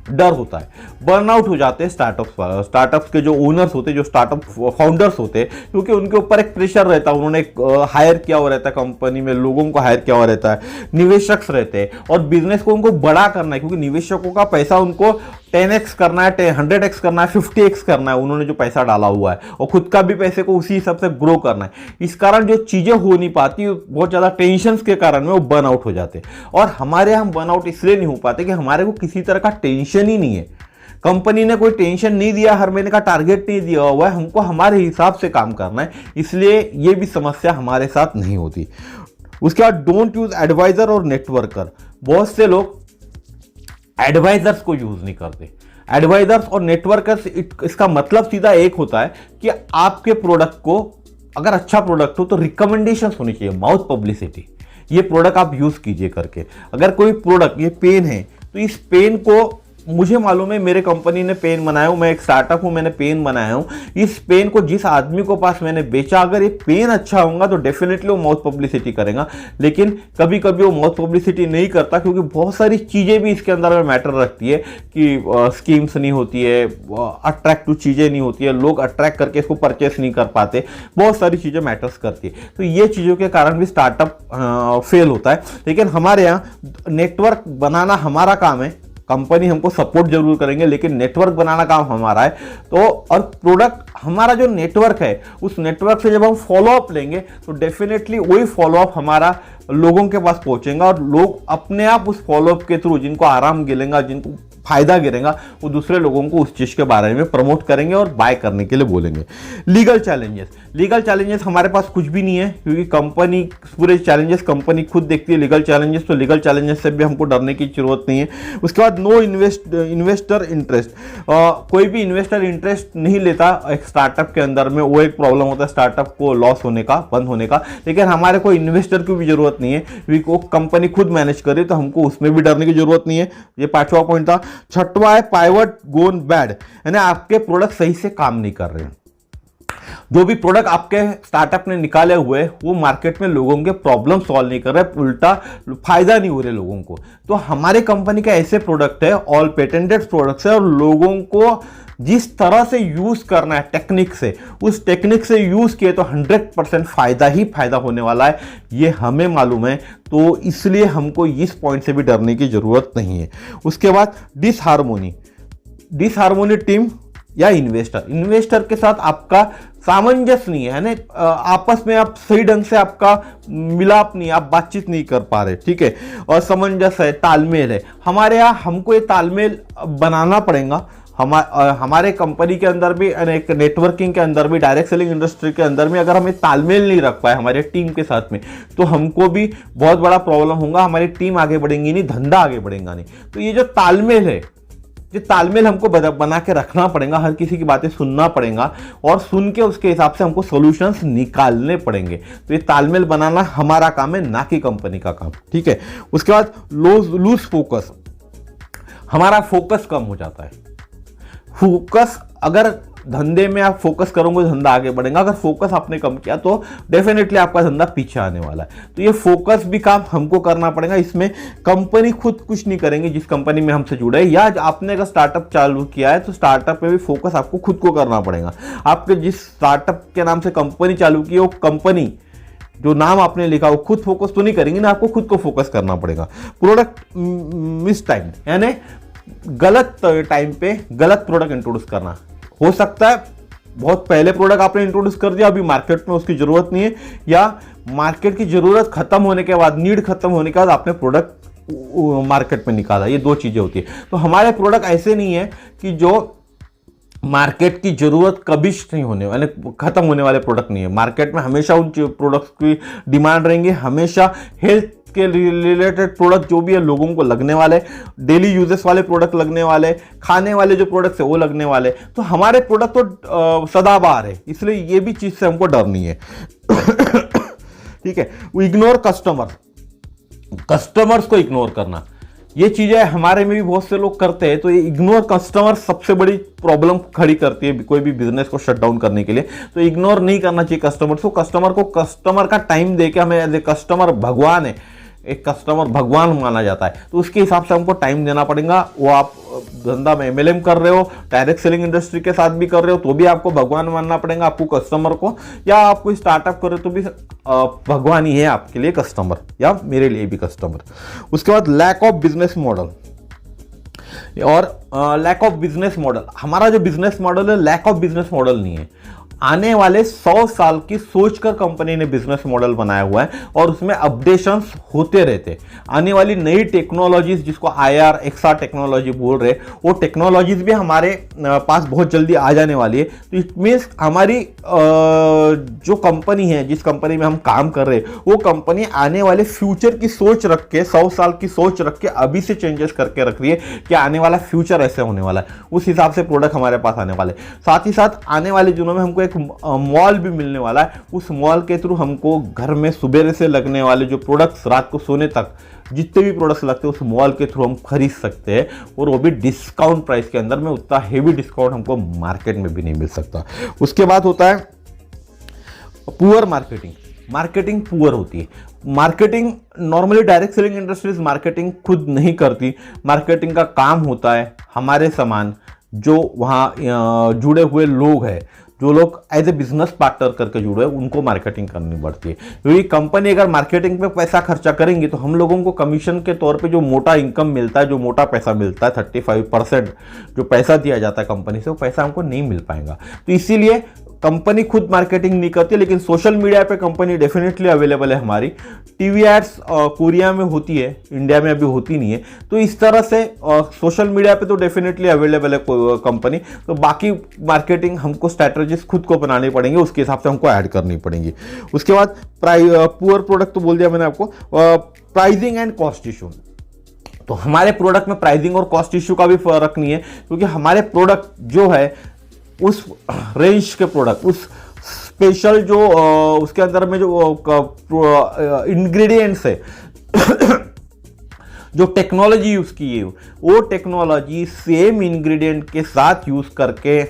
डर होता है। बर्नआउट हो जाते हैं स्टार्टअप्स के जो ओनर्स होते हैं, जो स्टार्टअप फाउंडर्स होते हैं, क्योंकि उनके ऊपर एक प्रेशर रहता है, उन्होंने हायर किया हुआ रहता है, कंपनी में लोगों को हायर किया हुआ रहता है, निवेशक रहते हैं, और बिजनेस को उनको बड़ा करना है, क्योंकि निवेशकों का पैसा उनको 10x करना है, 100x करना है, 50x करना है, उन्होंने जो पैसा डाला हुआ है, और खुद का भी पैसे को उसी हिसाब से ग्रो करना है। इस कारण जो चीजें हो नहीं पाती, बहुत ज्यादा टेंशन के कारण में वो बर्नआउट हो जाते हैं। और हमारे यहाँ बर्नआउट इसलिए नहीं हो पाते कि हमारे को किसी तरह का टेंशन ही नहीं है, कंपनी ने कोई टेंशन नहीं दिया, हर महीने का टारगेट नहीं दिया हुआ है, हमको हमारे हिसाब से काम करना है, इसलिए ये भी समस्या हमारे साथ नहीं होती। उसके बाद डोंट यूज एडवाइजर और नेटवर्कर, बहुत से लोग एडवाइजर्स को यूज नहीं करते। एडवाइजर्स और नेटवर्कर्स, इसका मतलब सीधा एक होता है कि आपके प्रोडक्ट को, अगर अच्छा प्रोडक्ट हो तो रिकमेंडेशन होनी चाहिए, माउथ पब्लिसिटी, ये प्रोडक्ट आप यूज कीजिए करके। अगर कोई प्रोडक्ट, ये पेन है, तो इस पेन को, मुझे मालूम है मेरे कंपनी ने पेन बनाया हूं, मैं एक स्टार्टअप हूं, मैंने पेन बनाया हूं, इस पेन को जिस आदमी को पास मैंने बेचा, अगर ये पेन अच्छा होगा तो डेफिनेटली वो माउथ पब्लिसिटी करेगा। लेकिन कभी कभी वो माउथ पब्लिसिटी नहीं करता, क्योंकि बहुत सारी चीजें भी इसके अंदर में मैटर रखती है, कि स्कीम्स नहीं होती है, अट्रैक्टिव चीजें नहीं होती है, लोग अट्रैक्ट करके इसको परचेस नहीं कर पाते, बहुत सारी चीजें मैटर्स करती है। तो ये चीजों के कारण भी स्टार्टअप फेल होता है। लेकिन हमारे यहाँ नेटवर्क बनाना हमारा काम है, कंपनी हमको सपोर्ट जरूर करेंगे, लेकिन नेटवर्क बनाना काम हमारा है। तो और प्रोडक्ट, हमारा जो नेटवर्क है, उस नेटवर्क से जब हम फॉलोअप लेंगे तो डेफिनेटली वही फॉलोअप हमारा लोगों के पास पहुंचेगा, और लोग अपने आप उस फॉलोअप के थ्रू, जिनको आराम गिलेगा, जिनको फायदा गिरेगा, वो दूसरे लोगों को उस चीज के बारे में प्रमोट करेंगे और बाय करने के लिए बोलेंगे। लीगल चैलेंजेस हमारे पास कुछ भी नहीं है, क्योंकि कंपनी, पूरे चैलेंजेस कंपनी खुद देखती है। लीगल चैलेंजेस, तो लीगल चैलेंजेस से भी हमको डरने की जरूरत नहीं है। उसके बाद नो इन्वेस्टर इंटरेस्ट, कोई भी इन्वेस्टर इंटरेस्ट नहीं लेता एक स्टार्टअप के अंदर में, वो एक प्रॉब्लम होता है स्टार्टअप को लॉस होने का, बंद होने का। लेकिन हमारे को इन्वेस्टर की भी जरूरत नहीं है, क्योंकि वो कंपनी खुद मैनेज करे, तो हमको उसमें भी डरने की जरूरत नहीं है। ये 5वां पॉइंट था। 6वां है पाइवट गोन बैड, यानी आपके प्रोडक्ट सही से काम नहीं कर रहे हैं। जो भी प्रोडक्ट आपके स्टार्टअप ने निकाले हुए, वो मार्केट में लोगों के प्रॉब्लम सॉल्व नहीं कर रहे, उल्टा फायदा नहीं हो रहे लोगों को। तो हमारे कंपनी का ऐसे प्रोडक्ट है, ऑल पेटेंटेड प्रोडक्ट्स है, और लोगों को जिस तरह से यूज करना है टेक्निक से, उस टेक्निक से यूज किए तो 100% फायदा ही फायदा होने वाला है, ये हमें मालूम है। तो इसलिए हमको इस पॉइंट से भी डरने की जरूरत नहीं है। उसके बाद डिसहार्मोनी टीम या इन्वेस्टर के साथ आपका सामंजस्य नहीं है, यानी आपस में आप सही ढंग से, आपका मिलाप नहीं, आप बातचीत नहीं कर पा रहे, ठीक है। और सामंजस्य है, तालमेल है, हमारे यहाँ हमको ये तालमेल बनाना पड़ेगा। हमारे कंपनी के अंदर भी, एक नेटवर्किंग के अंदर भी, डायरेक्ट सेलिंग इंडस्ट्री के अंदर में अगर हमें तालमेल नहीं रख पाए हमारे टीम के साथ में, तो हमको भी बहुत बड़ा प्रॉब्लम होगा, हमारी टीम आगे बढ़ेंगी नहीं, धंधा आगे बढ़ेगा नहीं। तो ये जो तालमेल है, ये तालमेल हमको बना के रखना पड़ेगा, हर किसी की बातें सुनना पड़ेगा, और सुन के उसके हिसाब से हमको सॉल्यूशंस निकालने पड़ेंगे। तो ये तालमेल बनाना हमारा काम है, ना कि कंपनी का काम, ठीक है। उसके बाद लूज फोकस, हमारा फोकस कम हो जाता है। फोकस, अगर धंधे में आप फोकस करोगे धंधा आगे बढ़ेगा, अगर फोकस आपने कम किया तो डेफिनेटली आपका धंधा पीछे आने वाला है। तो ये फोकस भी काम हमको करना पड़ेगा, इसमें कंपनी खुद कुछ नहीं करेंगे जिस कंपनी में हमसे जुड़े है, या आपने अगर स्टार्टअप चालू किया है तो स्टार्टअप में भी फोकस आपको खुद को करना पड़ेगा। आपके जिस स्टार्टअप के नाम से कंपनी चालू की है, वो कंपनी जो नाम आपने लिखा वो खुद फोकस तो नहीं करेंगे ना, आपको खुद को फोकस करना पड़ेगा। प्रोडक्ट मिस टाइम, यानी गलत टाइम पे गलत प्रोडक्ट इंट्रोड्यूस करना। हो सकता है बहुत पहले प्रोडक्ट आपने इंट्रोड्यूस कर दिया, अभी मार्केट में उसकी जरूरत नहीं है, या मार्केट की जरूरत खत्म होने के बाद, नीड खत्म होने के बाद आपने प्रोडक्ट मार्केट में निकाला। ये दो चीजें होती है। तो हमारे प्रोडक्ट ऐसे नहीं है कि जो मार्केट की जरूरत कभी नहीं होने वाले, खत्म होने वाले प्रोडक्ट नहीं है। मार्केट में हमेशा उन प्रोडक्ट्स की डिमांड रहेंगे, हमेशा हेल्थ के रिलेटेड प्रोडक्ट जो भी है लोगों को लगने वाले, डेली यूजेस वाले प्रोडक्ट लगने वाले, खाने वाले जो प्रोडक्ट्स है वो लगने वाले। तो हमारे प्रोडक्ट तो सदाबहार है, इसलिए ये भी चीज से हमको डर नहीं है। ठीक है, इग्नोर कस्टमर्स को इग्नोर करना, ये चीजें हमारे में भी बहुत से लोग करते हैं। तो ये इग्नोर कस्टमर सबसे बड़ी प्रॉब्लम खड़ी करती है कोई भी बिजनेस को शट डाउन करने के लिए। तो इग्नोर नहीं करना चाहिए कस्टमर्स को। कस्टमर का टाइम देके, हमें एज ए कस्टमर भगवान है, एक कस्टमर भगवान माना जाता है, तो उसके हिसाब से हमको टाइम देना पड़ेगा। वो आप धंधा में MLM कर रहे हो, डायरेक्ट सेलिंग इंडस्ट्री के साथ भी कर रहे हो, तो भी आपको भगवान मानना पड़ेगा आपको कस्टमर को, या आप कोई स्टार्टअप कर रहे हो तो भी भगवान ही है आपके लिए कस्टमर, या मेरे लिए भी कस्टमर। उसके बाद लैक ऑफ बिजनेस मॉडल, और लैक ऑफ बिजनेस मॉडल, हमारा जो बिजनेस मॉडल है लैक ऑफ बिजनेस मॉडल नहीं है। आने वाले 100 साल की सोचकर कंपनी ने बिजनेस मॉडल बनाया हुआ है, और उसमें अपडेशंस होते रहते। आने वाली नई टेक्नोलॉजीज, जिसको IR XR टेक्नोलॉजी बोल रहे, वो टेक्नोलॉजीज भी हमारे पास बहुत जल्दी आ जाने वाली है। तो इट मीन्स हमारी जो कंपनी है, जिस कंपनी में हम काम कर रहे हैं, वो कंपनी आने वाले फ्यूचर की सोच रख के, 100 साल की सोच रख के अभी से चेंजेस करके रख रही है कि आने वाला फ्यूचर ऐसे होने वाला है। उस हिसाब से प्रोडक्ट हमारे पास आने वाले। साथ ही साथ आने वाले दिनों में हमको एक मॉल भी मिलने वाला है। उस मॉल के थ्रू हमको घर में सुबह से लगने वाले जो प्रोडक्ट्स, रात को सोने तक जितने भी प्रोडक्ट्स लगते हैं, उस मॉल के थ्रू हम खरीद सकते हैं, और वो भी डिस्काउंट प्राइस के अंदर में। उतना हेवी डिस्काउंट हमको मार्केट में भी नहीं मिल सकता। उसके बाद होता है पुअर मार्केटिंग। मार्केटिंग पुअर होती है। Marketing normally direct selling industries marketing खुद नहीं करती। मार्केटिंग का काम होता है हमारे समान जो वहाँ जुड़े हुए लोग हैं, जो लोग एज ए बिजनेस पार्टनर करके जुड़े हैं, उनको मार्केटिंग करनी पड़ती है। क्योंकि कंपनी अगर मार्केटिंग पे पैसा खर्चा करेंगी तो हम लोगों को कमीशन के तौर पे जो मोटा इनकम मिलता है, जो मोटा पैसा मिलता है, 35% जो पैसा दिया जाता है कंपनी से, वो पैसा हमको नहीं मिल पाएगा। तो इसीलिए कंपनी खुद मार्केटिंग नहीं करती, लेकिन सोशल मीडिया पे कंपनी डेफिनेटली अवेलेबल है हमारी। टीवी एड्स कोरिया में होती है, इंडिया में अभी होती नहीं है। तो इस तरह से सोशल मीडिया पे तो डेफिनेटली अवेलेबल है कंपनी। तो बाकी मार्केटिंग हमको स्ट्रैटेजीज खुद को बनानी पड़ेंगे, उसके हिसाब से हमको ऐड करनी पड़ेंगी। उसके बाद पुअर प्रोडक्ट तो बोल दिया मैंने आपको। प्राइसिंग एंड कॉस्ट इशू, तो हमारे प्रोडक्ट में प्राइसिंग और कॉस्ट इशू का भी फर्क नहीं है, क्योंकि हमारे प्रोडक्ट जो है उस रेंज के प्रोडक्ट, उस स्पेशल जो उसके अंदर में जो इंग्रेडिएंट्स है जो टेक्नोलॉजी यूज की है, वो टेक्नोलॉजी सेम इंग्रेडिएंट के साथ यूज करके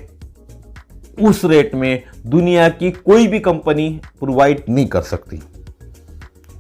उस रेट में दुनिया की कोई भी कंपनी प्रोवाइड नहीं कर सकती।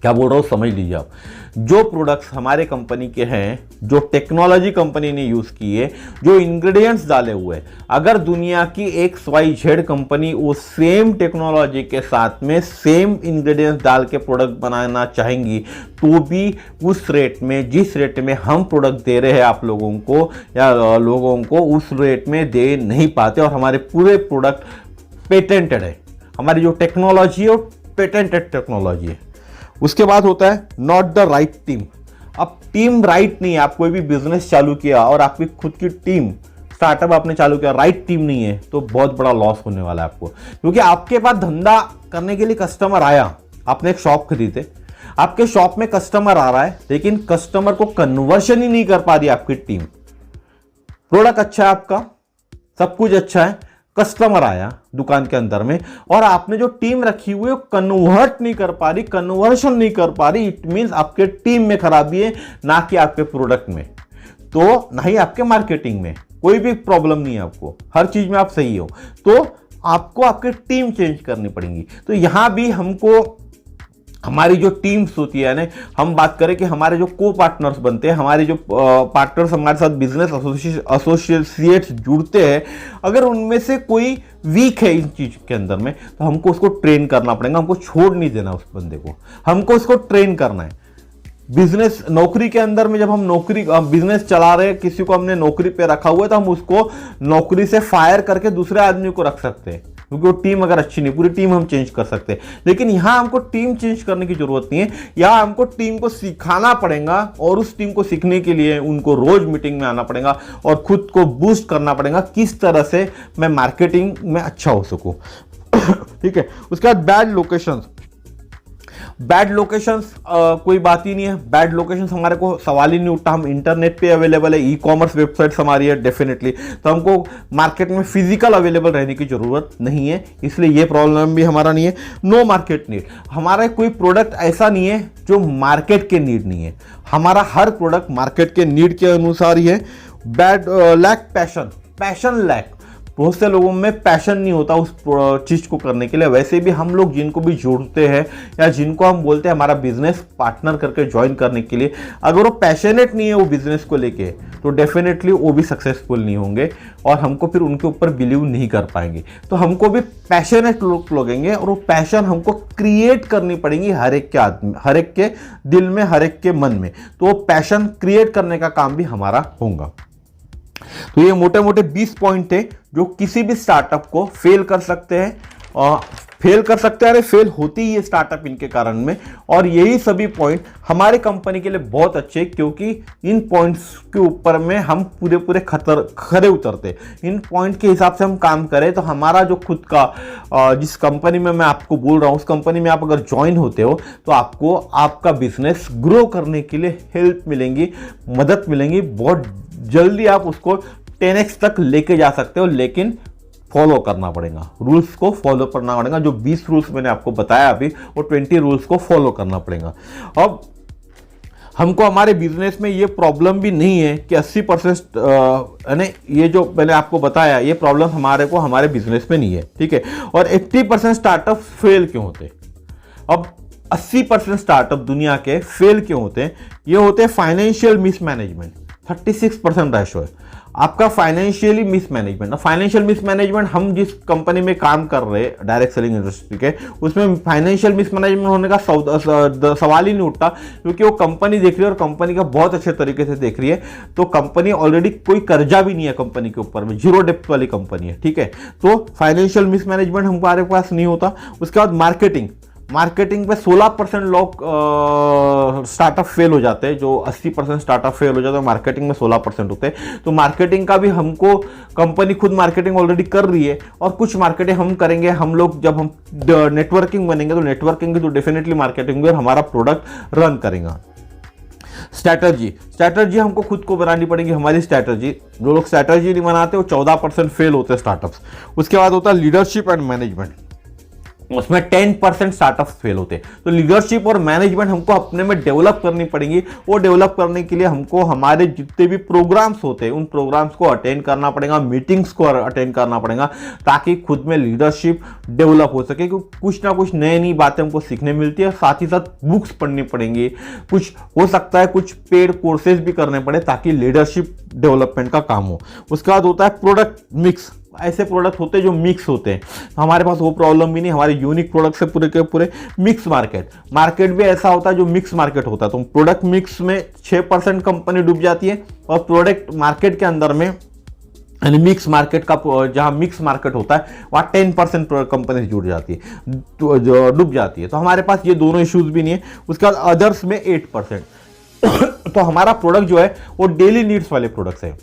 क्या बोल रहा हूं समझ लीजिए आप। जो प्रोडक्ट्स हमारे कंपनी के हैं, जो टेक्नोलॉजी कंपनी ने यूज की है, जो इंग्रेडिएंट्स डाले हुए, अगर दुनिया की XYZ कंपनी वो सेम टेक्नोलॉजी के साथ में सेम इंग्रेडिएंट्स डाल के प्रोडक्ट बनाना चाहेंगी, तो भी उस रेट में, जिस रेट में हम प्रोडक्ट दे रहे हैं आप लोगों को या लोगों को, उस रेट में दे नहीं पाते। और हमारे पूरे प्रोडक्ट पेटेंटेड है, हमारी जो टेक्नोलॉजी है वो पेटेंटेड टेक्नोलॉजी है। उसके बाद होता है नॉट द राइट टीम। अब टीम राइट नहीं है, आप कोई भी बिजनेस चालू किया और आपकी खुद की टीम, स्टार्टअप आपने चालू किया, राइट टीम नहीं है, तो बहुत बड़ा लॉस होने वाला है आपको। क्योंकि आपके पास धंधा करने के लिए कस्टमर आया, आपने एक शॉप खरीदे, आपके शॉप में कस्टमर आ रहा है, लेकिन कस्टमर को कन्वर्शन ही नहीं कर पा रही आपकी टीम। प्रोडक्ट अच्छा है आपका, सब कुछ अच्छा है, कस्टमर आया दुकान के अंदर में, और आपने जो टीम रखी हुई है कन्वर्ट नहीं कर पा रही, कन्वर्शन नहीं कर पा रही। इट मींस आपके टीम में खराबी है, ना कि आपके प्रोडक्ट में, तो ना ही आपके मार्केटिंग में। कोई भी प्रॉब्लम नहीं है आपको, हर चीज में आप सही हो, तो आपको आपकी टीम चेंज करनी पड़ेगी। तो यहां भी हमको हमारी जो टीम्स होती है ना, हम बात करें कि हमारे जो को पार्टनर्स बनते हैं, हमारे जो पार्टनर्स हमारे साथ बिजनेस एसोसिएट्स जुड़ते हैं, अगर उनमें से कोई वीक है इन चीज के अंदर में, तो हमको उसको ट्रेन करना पड़ेगा। हमको छोड़ नहीं देना उस बंदे को, हमको उसको ट्रेन करना है। बिजनेस नौकरी के अंदर में जब हम बिजनेस चला रहे हैं, किसी को हमने नौकरी पे रखा हुआ है तो हम उसको नौकरी से फायर करके दूसरे आदमी को रख सकते हैं, क्योंकि वो टीम अगर अच्छी नहीं, पूरी टीम हम चेंज कर सकते हैं। लेकिन यहाँ हमको टीम चेंज करने की जरूरत नहीं है, यहाँ हमको टीम को सिखाना पड़ेगा और उस टीम को सीखने के लिए उनको रोज मीटिंग में आना पड़ेगा और खुद को बूस्ट करना पड़ेगा किस तरह से मैं मार्केटिंग में अच्छा हो सकूं। ठीक है। उसके बाद बैड लोकेशंस कोई बात ही नहीं है। बैड लोकेशंस हमारे को सवाल ही नहीं उठता। हम इंटरनेट पे अवेलेबल है, ई कॉमर्स वेबसाइट्स हमारी है डेफिनेटली, तो हमको मार्केट में फिजिकल अवेलेबल रहने की जरूरत नहीं है, इसलिए ये प्रॉब्लम भी हमारा नहीं है। नो मार्केट नीड, हमारा कोई प्रोडक्ट ऐसा नहीं है जो मार्केट के नीड नहीं है, हमारा हर प्रोडक्ट मार्केट के नीड के अनुसार ही है। लैक पैशन लैक, बहुत से लोगों में पैशन नहीं होता उस चीज़ को करने के लिए। वैसे भी हम लोग जिनको भी जोड़ते हैं या जिनको हम बोलते हैं हमारा बिजनेस पार्टनर करके ज्वाइन करने के लिए, अगर वो पैशनेट नहीं है वो बिजनेस को लेके, तो डेफिनेटली वो भी सक्सेसफुल नहीं होंगे और हमको फिर उनके ऊपर बिलीव नहीं कर पाएंगे। तो हमको भी पैशनेट लोग लगेंगे और वो पैशन हमको क्रिएट करनी पड़ेगी हर एक के दिल में, हर एक के मन में। तो वो पैशन क्रिएट करने का काम भी हमारा होगा। तो ये मोटे मोटे 20 पॉइंट थे जो किसी भी स्टार्टअप को फेल कर सकते हैं, और फेल होती ही है स्टार्टअप इनके कारण में। और यही सभी पॉइंट हमारी कंपनी के लिए बहुत अच्छे, क्योंकि इन पॉइंट्स के ऊपर में हम पूरे खरे उतरते। इन पॉइंट के हिसाब से हम काम करें तो हमारा जो खुद का जिस कंपनी में मैं आपको बोल रहा हूँ, उस कंपनी में आप अगर ज्वाइन होते हो तो आपको आपका बिजनेस ग्रो करने के लिए हेल्प मिलेंगी, मदद मिलेंगी। बहुत जल्दी आप उसको 10x तक लेके जा सकते हो, लेकिन फॉलो करना पड़ेगा, रूल्स को फॉलो करना पड़ेगा। जो 20 रूल्स मैंने आपको बताया अभी, वो 20 रूल्स को फॉलो करना पड़ेगा। अब हमको हमारे बिजनेस में ये प्रॉब्लम भी नहीं है कि 80% यानी ये जो मैंने आपको बताया, ये प्रॉब्लम हमारे बिजनेस में नहीं है, ठीक है। और 80% स्टार्टअप फेल क्यों होते? अब 80% स्टार्टअप दुनिया के फेल क्यों होते हैं? ये होते हैं फाइनेंशियल मिसमैनेजमेंट। 36% रेशो है आपका फाइनेंशियली मिसमैनेजमेंट। फाइनेंशियल मिसमैनेजमेंट, हम जिस कंपनी में काम कर रहे हैं डायरेक्ट सेलिंग इंडस्ट्री के, उसमें फाइनेंशियल मिसमैनेजमेंट होने का सवाल ही नहीं उठता, क्योंकि वो कंपनी देख रही है और कंपनी का बहुत अच्छे तरीके से देख रही है। तो कंपनी ऑलरेडी कोई कर्जा भी नहीं है कंपनी के ऊपर में, जीरो डेप्थ वाली कंपनी है, ठीक है। तो फाइनेंशियल मिसमैनेजमेंट हमारे पास नहीं होता। उसके बाद मार्केटिंग पे 16% लोग स्टार्टअप फेल हो जाते हैं। जो 80% स्टार्टअप फेल हो जाते हैं, मार्केटिंग में 16% होते हैं। तो मार्केटिंग का भी हमको, कंपनी खुद मार्केटिंग ऑलरेडी कर रही है और कुछ मार्केटिंग हम करेंगे। हम लोग जब हम नेटवर्किंग बनेंगे तो नेटवर्किंग तो डेफिनेटली मार्केटिंग में हमारा प्रोडक्ट रन करेगा। स्ट्रैटेजी हमको खुद को बनानी पड़ेगी। हमारी स्ट्रैटेजी, जो लोग स्ट्रैटेजी नहीं बनाते वो 14% फेल होते हैं स्टार्टअप्स। उसके बाद होता है लीडरशिप एंड मैनेजमेंट, उसमें 10% स्टार्टअप्स फेल होते हैं। तो लीडरशिप और मैनेजमेंट हमको अपने में डेवलप करनी पड़ेंगी। वो डेवलप करने के लिए हमको हमारे जितने भी प्रोग्राम्स होते हैं उन प्रोग्राम्स को अटेंड करना पड़ेगा, मीटिंग्स को अटेंड करना पड़ेगा, ताकि खुद में लीडरशिप डेवलप हो सके। क्योंकि कुछ ना कुछ नई बातें हमको सीखने मिलती है। साथ ही साथ बुक्स पढ़नी पड़ेंगी, कुछ हो सकता है कुछ पेड कोर्सेज भी करने पड़े ताकि लीडरशिप डेवलपमेंट का काम हो। उसके बाद होता है प्रोडक्ट मिक्स। ऐसे प्रोडक्ट होते हैं जो मिक्स होते हैं, हमारे पास वो प्रॉब्लम भी नहीं। हमारे यूनिक प्रोडक्ट से पूरे के पूरे मिक्स मार्केट भी ऐसा होता है जो मिक्स मार्केट होता है। तो प्रोडक्ट मिक्स में 6% कंपनी डूब जाती है और प्रोडक्ट मार्केट के अंदर में, यानी मिक्स मार्केट का, जहां मिक्स मार्केट होता है वहाँ 10% कंपनी जुड़ जाती है, जो डूब जाती है। तो हमारे पास ये दोनों इश्यूज भी नहीं है। उसके बाद अदर्स में 8%। तो हमारा प्रोडक्ट जो है वो डेली नीड्स वाले प्रोडक्ट्स है,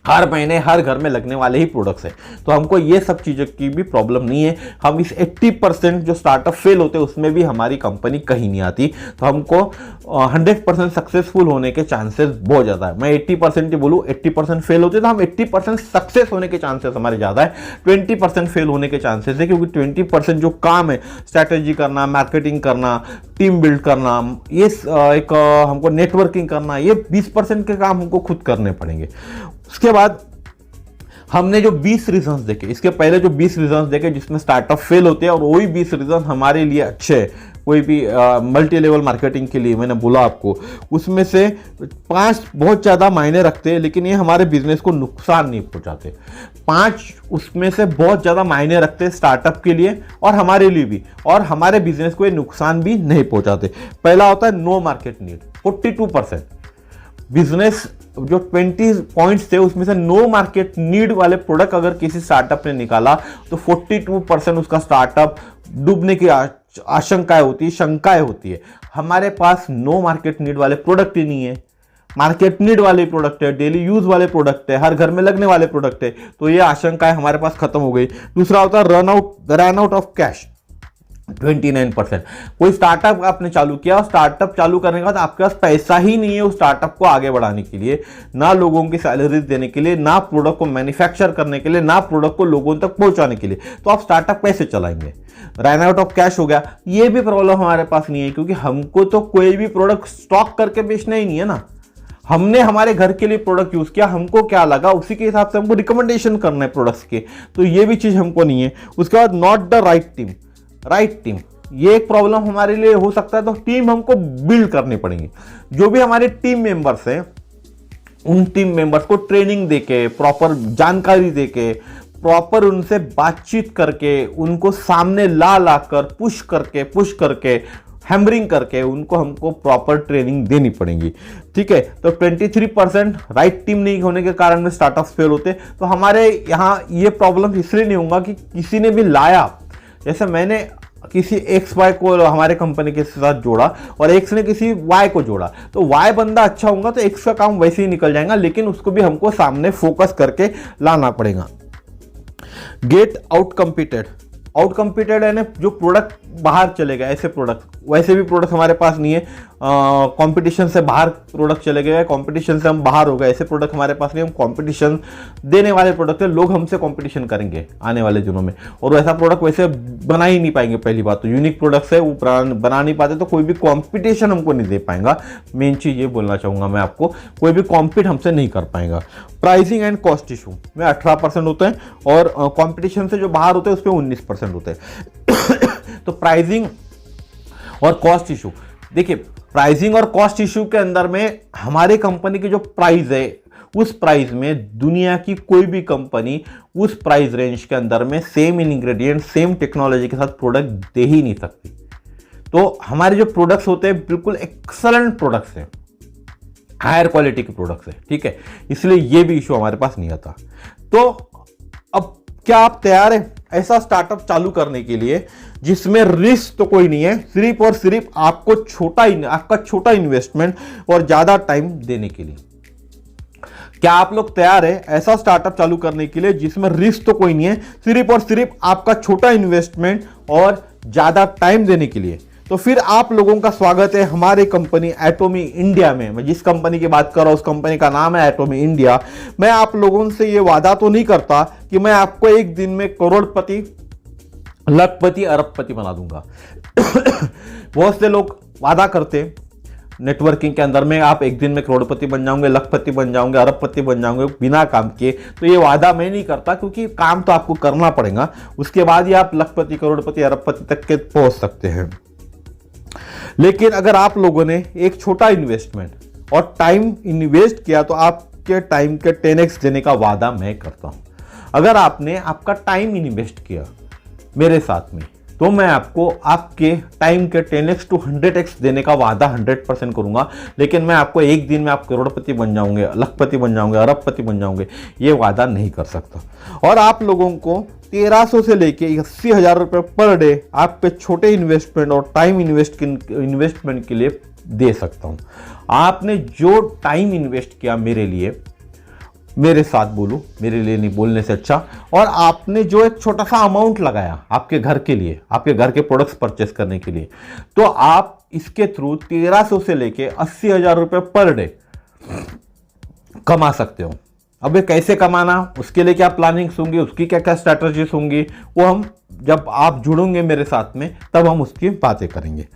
हर महीने हर घर में लगने वाले ही प्रोडक्ट्स हैं। तो हमको ये सब चीज़ों की भी प्रॉब्लम नहीं है। हम इस 80% जो स्टार्टअप फेल होते हैं उसमें भी हमारी कंपनी कहीं नहीं आती। तो हमको 100% सक्सेसफुल होने के चांसेस बहुत ज़्यादा है। मैं 80% ही बोलूँ, 80% फेल होते तो हम 80% सक्सेस होने के चांसेस हमारे ज़्यादा है। 20% फेल होने के चांसेस है, क्योंकि 20% जो काम है, स्ट्रैटेजी करना, मार्केटिंग करना, टीम बिल्ड करना, ये एक हमको नेटवर्किंग करना, ये 20% के काम हमको खुद करने पड़ेंगे। उसके बाद हमने जो 20 रीजंस देखे, इसके पहले जो 20 रीजंस देखे जिसमें स्टार्टअप फेल होते हैं, और वही 20 रीजन हमारे लिए अच्छे हैं कोई भी मल्टी लेवल मार्केटिंग के लिए, मैंने बोला आपको, उसमें से 5 बहुत ज़्यादा मायने रखते हैं, लेकिन ये हमारे बिजनेस को नुकसान नहीं पहुंचाते। 5 उसमें से बहुत ज़्यादा मायने रखते हैं स्टार्टअप के लिए और हमारे लिए भी, और हमारे बिजनेस को ये नुकसान भी नहीं पहुंचाते। पहला होता है नो मार्केट नीड, 42%। बिजनेस जो 20 पॉइंट्स थे उसमें से नो मार्केट नीड वाले प्रोडक्ट अगर किसी स्टार्टअप ने निकाला तो 42% उसका स्टार्टअप डूबने की आशंकाएं होती है, शंकाएं होती है। हमारे पास नो मार्केट नीड वाले प्रोडक्ट ही नहीं है, मार्केट नीड वाले प्रोडक्ट है, डेली यूज वाले प्रोडक्ट है, हर घर में लगने वाले प्रोडक्ट है, तो ये आशंकाएं हमारे पास खत्म हो गई। दूसरा होता है रन आउट ऑफ कैश, 29%। कोई स्टार्टअप आपने चालू किया और स्टार्टअप चालू करने के बाद आपके पास पैसा ही नहीं है उस स्टार्टअप को आगे बढ़ाने के लिए, ना लोगों की सैलरीज देने के लिए, ना प्रोडक्ट को मैन्युफैक्चर करने के लिए, ना प्रोडक्ट को लोगों तक पहुंचाने के लिए, तो आप स्टार्टअप कैसे चलाएंगे? रन आउट ऑफ कैश हो गया। ये भी प्रॉब्लम हमारे पास नहीं है, क्योंकि हमको तो कोई भी प्रोडक्ट स्टॉक करके बेचना ही नहीं है ना। हमने हमारे घर के लिए प्रोडक्ट यूज किया, हमको क्या लगा उसी के हिसाब से हमको रिकमेंडेशन करना है प्रोडक्ट्स के, तो ये भी चीज हमको नहीं है। उसके बाद नॉट द राइट टीम, ये एक प्रॉब्लम हमारे लिए हो सकता है, तो टीम हमको बिल्ड करनी पड़ेगी। जो भी हमारे टीम मेंबर्स हैं उन टीम मेंबर्स को ट्रेनिंग देके, प्रॉपर जानकारी देके, प्रॉपर उनसे बातचीत करके, उनको सामने ला कर पुश करके हैमरिंग करके उनको हमको प्रॉपर ट्रेनिंग देनी पड़ेगी। ठीक है, तो 23% राइट टीम नहीं होने के कारण में स्टार्टअप्स फेल होते। तो हमारे यहाँ ये प्रॉब्लम इसलिए नहीं होगा कि किसी ने भी लाया, जैसे मैंने किसी एक्स वाई को हमारे कंपनी के साथ जोड़ा और एक्स ने किसी वाई को जोड़ा, तो वाई बंदा अच्छा होगा तो एक्स का काम वैसे ही निकल जाएगा, लेकिन उसको भी हमको सामने फोकस करके लाना पड़ेगा। गेट आउट कम्पीटेड यानी जो प्रोडक्ट बाहर चले गए, ऐसे प्रोडक्ट, वैसे भी प्रोडक्ट हमारे पास नहीं है, कंपटीशन से बाहर प्रोडक्ट चले गए, कंपटीशन से हम बाहर हो गए, ऐसे प्रोडक्ट हमारे पास नहीं। हम कंपटीशन देने वाले प्रोडक्ट है, लोग हमसे कंपटीशन करेंगे आने वाले दिनों में, और वैसा प्रोडक्ट वैसे बना ही नहीं पाएंगे। पहली बात तो यूनिक प्रोडक्ट्स है, वो बना नहीं पाते, तो कोई भी कंपटीशन हमको नहीं दे पाएगा। मेन चीज़ ये बोलना चाहूँगा मैं आपको, कोई भी कॉम्पीट हमसे नहीं कर पाएगा। प्राइसिंग एंड कॉस्ट इशू में 18% होते हैं, और कॉम्पिटिशन से जो बाहर होते हैं उस पर 19% होते हैं। तो प्राइसिंग और कॉस्ट इशू, देखिए प्राइसिंग और कॉस्ट इशू के अंदर में हमारे कंपनी की जो प्राइस है, उस प्राइस में दुनिया की कोई भी कंपनी उस प्राइस रेंज के अंदर में सेम इंग्रेडिएंट, सेम टेक्नोलॉजी के साथ प्रोडक्ट दे ही नहीं सकती। तो हमारे जो प्रोडक्ट्स होते हैं बिल्कुल एक्सलेंट प्रोडक्ट्स हैं, हायर क्वालिटी के प्रोडक्ट्स है। ठीक है, इसलिए ये भी इशू हमारे पास नहीं आता। तो अब क्या आप तैयार हैं ऐसा स्टार्टअप चालू करने के लिए जिसमें रिस्क तो कोई नहीं है, सिर्फ और सिर्फ आपका छोटा इन्वेस्टमेंट और ज्यादा टाइम देने के लिए? क्या आप लोग तैयार हैं ऐसा स्टार्टअप चालू करने के लिए जिसमें रिस्क तो कोई नहीं है, सिर्फ और सिर्फ आपका छोटा इन्वेस्टमेंट और ज्यादा टाइम देने के लिए? तो फिर आप लोगों का स्वागत है हमारे कंपनी एटोमी इंडिया में। मैं जिस कंपनी की बात कर रहा हूं उस कंपनी का नाम है एटोमी इंडिया। मैं आप लोगों से ये वादा तो नहीं करता कि मैं आपको एक दिन में करोड़पति, लखपति, अरबपति बना दूंगा। बहुत से लोग वादा करते नेटवर्किंग के अंदर में आप एक दिन में करोड़पति बन जाओगे, लखपति बन जाओगे, अरबपति बन जाओगे बिना काम किए। तो ये वादा मैं नहीं करता, क्योंकि काम तो आपको करना पड़ेगा, उसके बाद ही आप लखपति, करोड़पति, अरबपति तक के पहुंच सकते हैं। लेकिन अगर आप लोगों ने एक छोटा इन्वेस्टमेंट और टाइम इन्वेस्ट किया तो आपके टाइम के 10x देने का वादा मैं करता हूं। अगर आपने आपका टाइम इन्वेस्ट किया मेरे साथ में, तो मैं आपको आपके टाइम के 10x to 100x देने का वादा 100% करूंगा। लेकिन मैं आपको एक दिन में आप करोड़पति बन जाओगे, लखपति बन जाओगे, अरबपति बन जाओगे, ये वादा नहीं कर सकता। और आप लोगों को 1300 से लेके 80,000 रुपये पर डे आपके छोटे इन्वेस्टमेंट और टाइम इन्वेस्टमेंट के लिए दे सकता हूं। आपने जो टाइम इन्वेस्ट किया मेरे लिए, मेरे साथ बोलूं, मेरे लिए नहीं बोलने से अच्छा, और आपने जो एक छोटा सा अमाउंट लगाया आपके घर के लिए, आपके घर के प्रोडक्ट्स परचेस करने के लिए, तो आप इसके थ्रू 1300 से लेके 80,000 रुपये पर डे कमा सकते हो। अब ये कैसे कमाना, उसके लिए क्या प्लानिंग्स होंगी, उसकी क्या क्या स्ट्रैटेजीज होंगी, वो हम जब आप जुड़ोगे मेरे साथ में तब हम उसकी बातें करेंगे।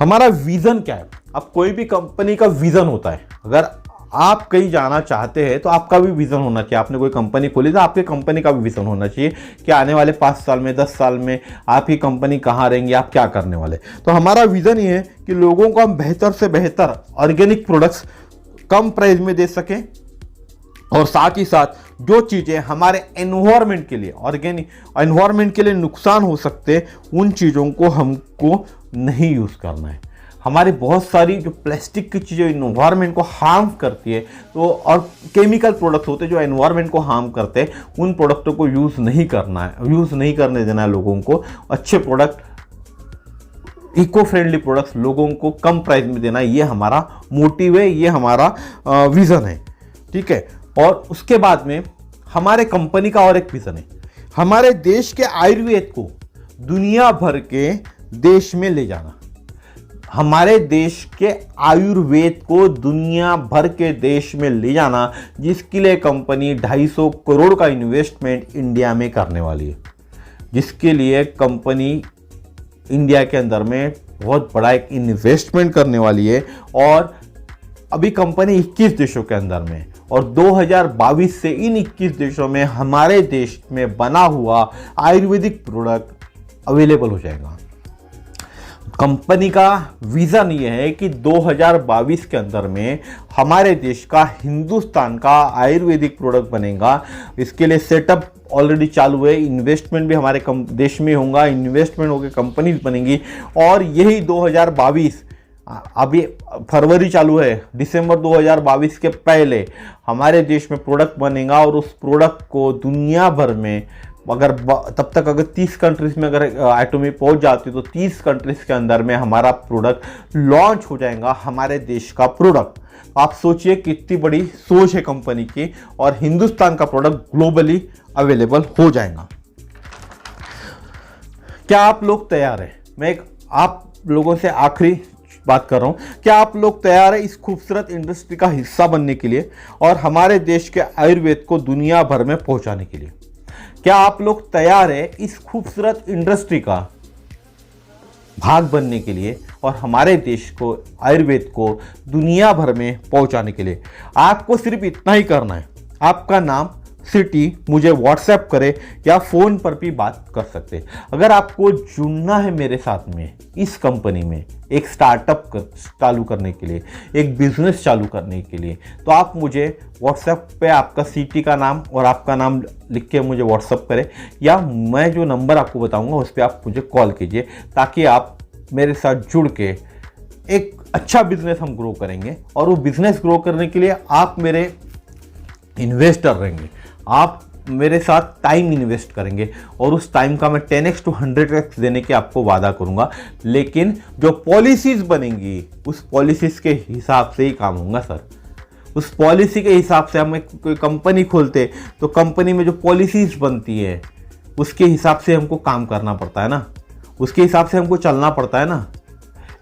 हमारा विजन क्या है? अब कोई भी कंपनी का विजन होता है। अगर आप कहीं जाना चाहते हैं तो आपका भी विज़न होना चाहिए। आपने कोई कंपनी खोली तो आपके कंपनी का भी विज़न होना चाहिए कि आने वाले 5 साल में 10 साल में आपकी कंपनी कहाँ रहेंगी, आप क्या करने वाले। तो हमारा विज़न ये है कि लोगों को हम बेहतर से बेहतर ऑर्गेनिक प्रोडक्ट्स कम प्राइस में दे सकें और साथ ही साथ जो चीज़ें हमारे एनवायरनमेंट के लिए एनवायरनमेंट के लिए नुकसान हो सकते उन चीज़ों को हमको नहीं यूज़ करना है। हमारी बहुत सारी जो प्लास्टिक की चीज़ें एनवायरनमेंट को हार्म करती है तो और केमिकल प्रोडक्ट्स होते हैं जो एनवायरनमेंट को हार्म करते हैं, उन प्रोडक्टों को यूज़ नहीं करना है, यूज़ नहीं करने देना है लोगों को। अच्छे प्रोडक्ट, इको फ्रेंडली प्रोडक्ट्स लोगों को कम प्राइस में देना, ये हमारा मोटिव है, ये हमारा विज़न है, ठीक है। और उसके बाद में हमारे कंपनी का और एक विज़न है, हमारे देश के आयुर्वेद को दुनिया भर के देश में ले जाना। हमारे देश के आयुर्वेद को दुनिया भर के देश में ले जाना, जिसके लिए कंपनी 250 करोड़ का इन्वेस्टमेंट इंडिया में करने वाली है, जिसके लिए कंपनी इंडिया के अंदर में बहुत बड़ा एक इन्वेस्टमेंट करने वाली है। और अभी कंपनी 21 देशों के अंदर में, और 2022 से इन 21 देशों में हमारे देश में बना हुआ आयुर्वेदिक प्रोडक्ट अवेलेबल हो जाएगा। कंपनी का विज़न ये है कि 2022 के अंदर में हमारे देश का, हिंदुस्तान का आयुर्वेदिक प्रोडक्ट बनेगा। इसके लिए सेटअप ऑलरेडी चालू है, इन्वेस्टमेंट भी हमारे देश में होगा, इन्वेस्टमेंट होकर कंपनीज बनेंगी। और यही 2022, अभी फरवरी चालू है, दिसंबर 2022 के पहले हमारे देश में प्रोडक्ट बनेगा और उस प्रोडक्ट को दुनिया भर में तब तक अगर 30 कंट्रीज में अगर एटोमी पहुंच जाती तो 30 कंट्रीज के अंदर में हमारा प्रोडक्ट लॉन्च हो जाएगा, हमारे देश का प्रोडक्ट। आप सोचिए कितनी बड़ी सोच है कंपनी की, और हिंदुस्तान का प्रोडक्ट ग्लोबली अवेलेबल हो जाएगा। क्या आप लोग तैयार हैं? मैं आप लोगों से आखिरी बात कर रहा हूं, क्या आप लोग तैयार है इस खूबसूरत इंडस्ट्री का हिस्सा बनने के लिए और हमारे देश के आयुर्वेद को दुनिया भर में पहुंचाने के लिए? क्या आप लोग तैयार है इस खूबसूरत इंडस्ट्री का भाग बनने के लिए और हमारे देश को, आयुर्वेद को दुनिया भर में पहुंचाने के लिए? आपको सिर्फ इतना ही करना है, आपका नाम, सिटी मुझे व्हाट्सएप करे या फ़ोन पर भी बात कर सकते। अगर आपको जुड़ना है मेरे साथ में इस कंपनी में एक स्टार्टअप चालू करने के लिए, एक बिजनेस चालू करने के लिए, तो आप मुझे व्हाट्सएप पे आपका सिटी का नाम और आपका नाम लिख के मुझे व्हाट्सएप करें, या मैं जो नंबर आपको बताऊंगा उस पर आप मुझे कॉल कीजिए, ताकि आप मेरे साथ जुड़ के एक अच्छा बिजनेस हम ग्रो करेंगे। और वो बिजनेस ग्रो करने के लिए आप मेरे इन्वेस्टर रहेंगे, आप मेरे साथ टाइम इन्वेस्ट करेंगे और उस टाइम का मैं 10x to 100x देने के आपको वादा करूंगा। लेकिन जो पॉलिसीज बनेंगी उस पॉलिसीज के हिसाब से ही काम होगा सर। उस पॉलिसी के हिसाब से हम कोई कंपनी खोलते तो कंपनी में जो पॉलिसीज बनती है उसके हिसाब से हमको काम करना पड़ता है ना, उसके हिसाब से हमको चलना पड़ता है ना।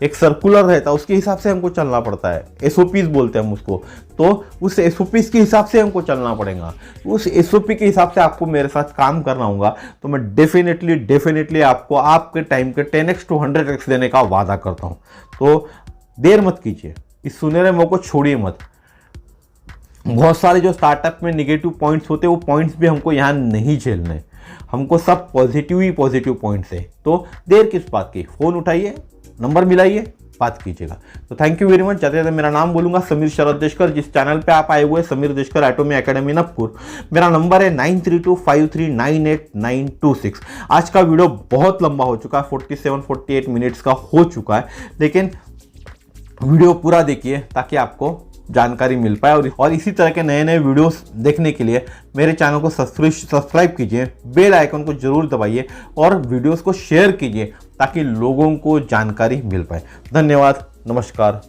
एक सर्कुलर रहता है उसके हिसाब से हमको चलना पड़ता है, एसओपीज बोलते हैं हम उसको। तो उस एसओपीज के हिसाब से हमको चलना पड़ेगा, उस एसओपी के हिसाब से आपको मेरे साथ काम करना होगा। तो मैं डेफिनेटली आपको आपके टाइम के 10x to 100x देने का वादा करता हूँ। तो देर मत कीजिए, इस सुनहरे मौके को छोड़िए मत। बहुत सारे जो स्टार्टअप में निगेटिव पॉइंट्स होते हैं वो पॉइंट्स भी हमको यहाँ नहीं झेलने, हमको सब पॉजिटिव पॉइंट्स है। तो देर किस बात की, फ़ोन उठाइए, नंबर मिलाइए, बात कीजिएगा। तो थैंक यू वेरी मच। जाते जाते मेरा नाम बोलूंगा, समीर शरद देशकर। जिस चैनल पे आप आए हुए समीर देशकर एटोमी एकेडमी नागपुर, मेरा नंबर है 9325398926। आज का वीडियो बहुत लंबा हो चुका है, 47-48 मिनट्स का हो चुका है, लेकिन वीडियो पूरा देखिए ताकि आपको जानकारी मिल पाए। और इसी तरह के नए नए वीडियोस देखने के लिए मेरे चैनल को सब्सक्राइब कीजिए, बेल आइकन को जरूर दबाइए और वीडियोस को शेयर कीजिए ताकि लोगों को जानकारी मिल पाए। धन्यवाद, नमस्कार।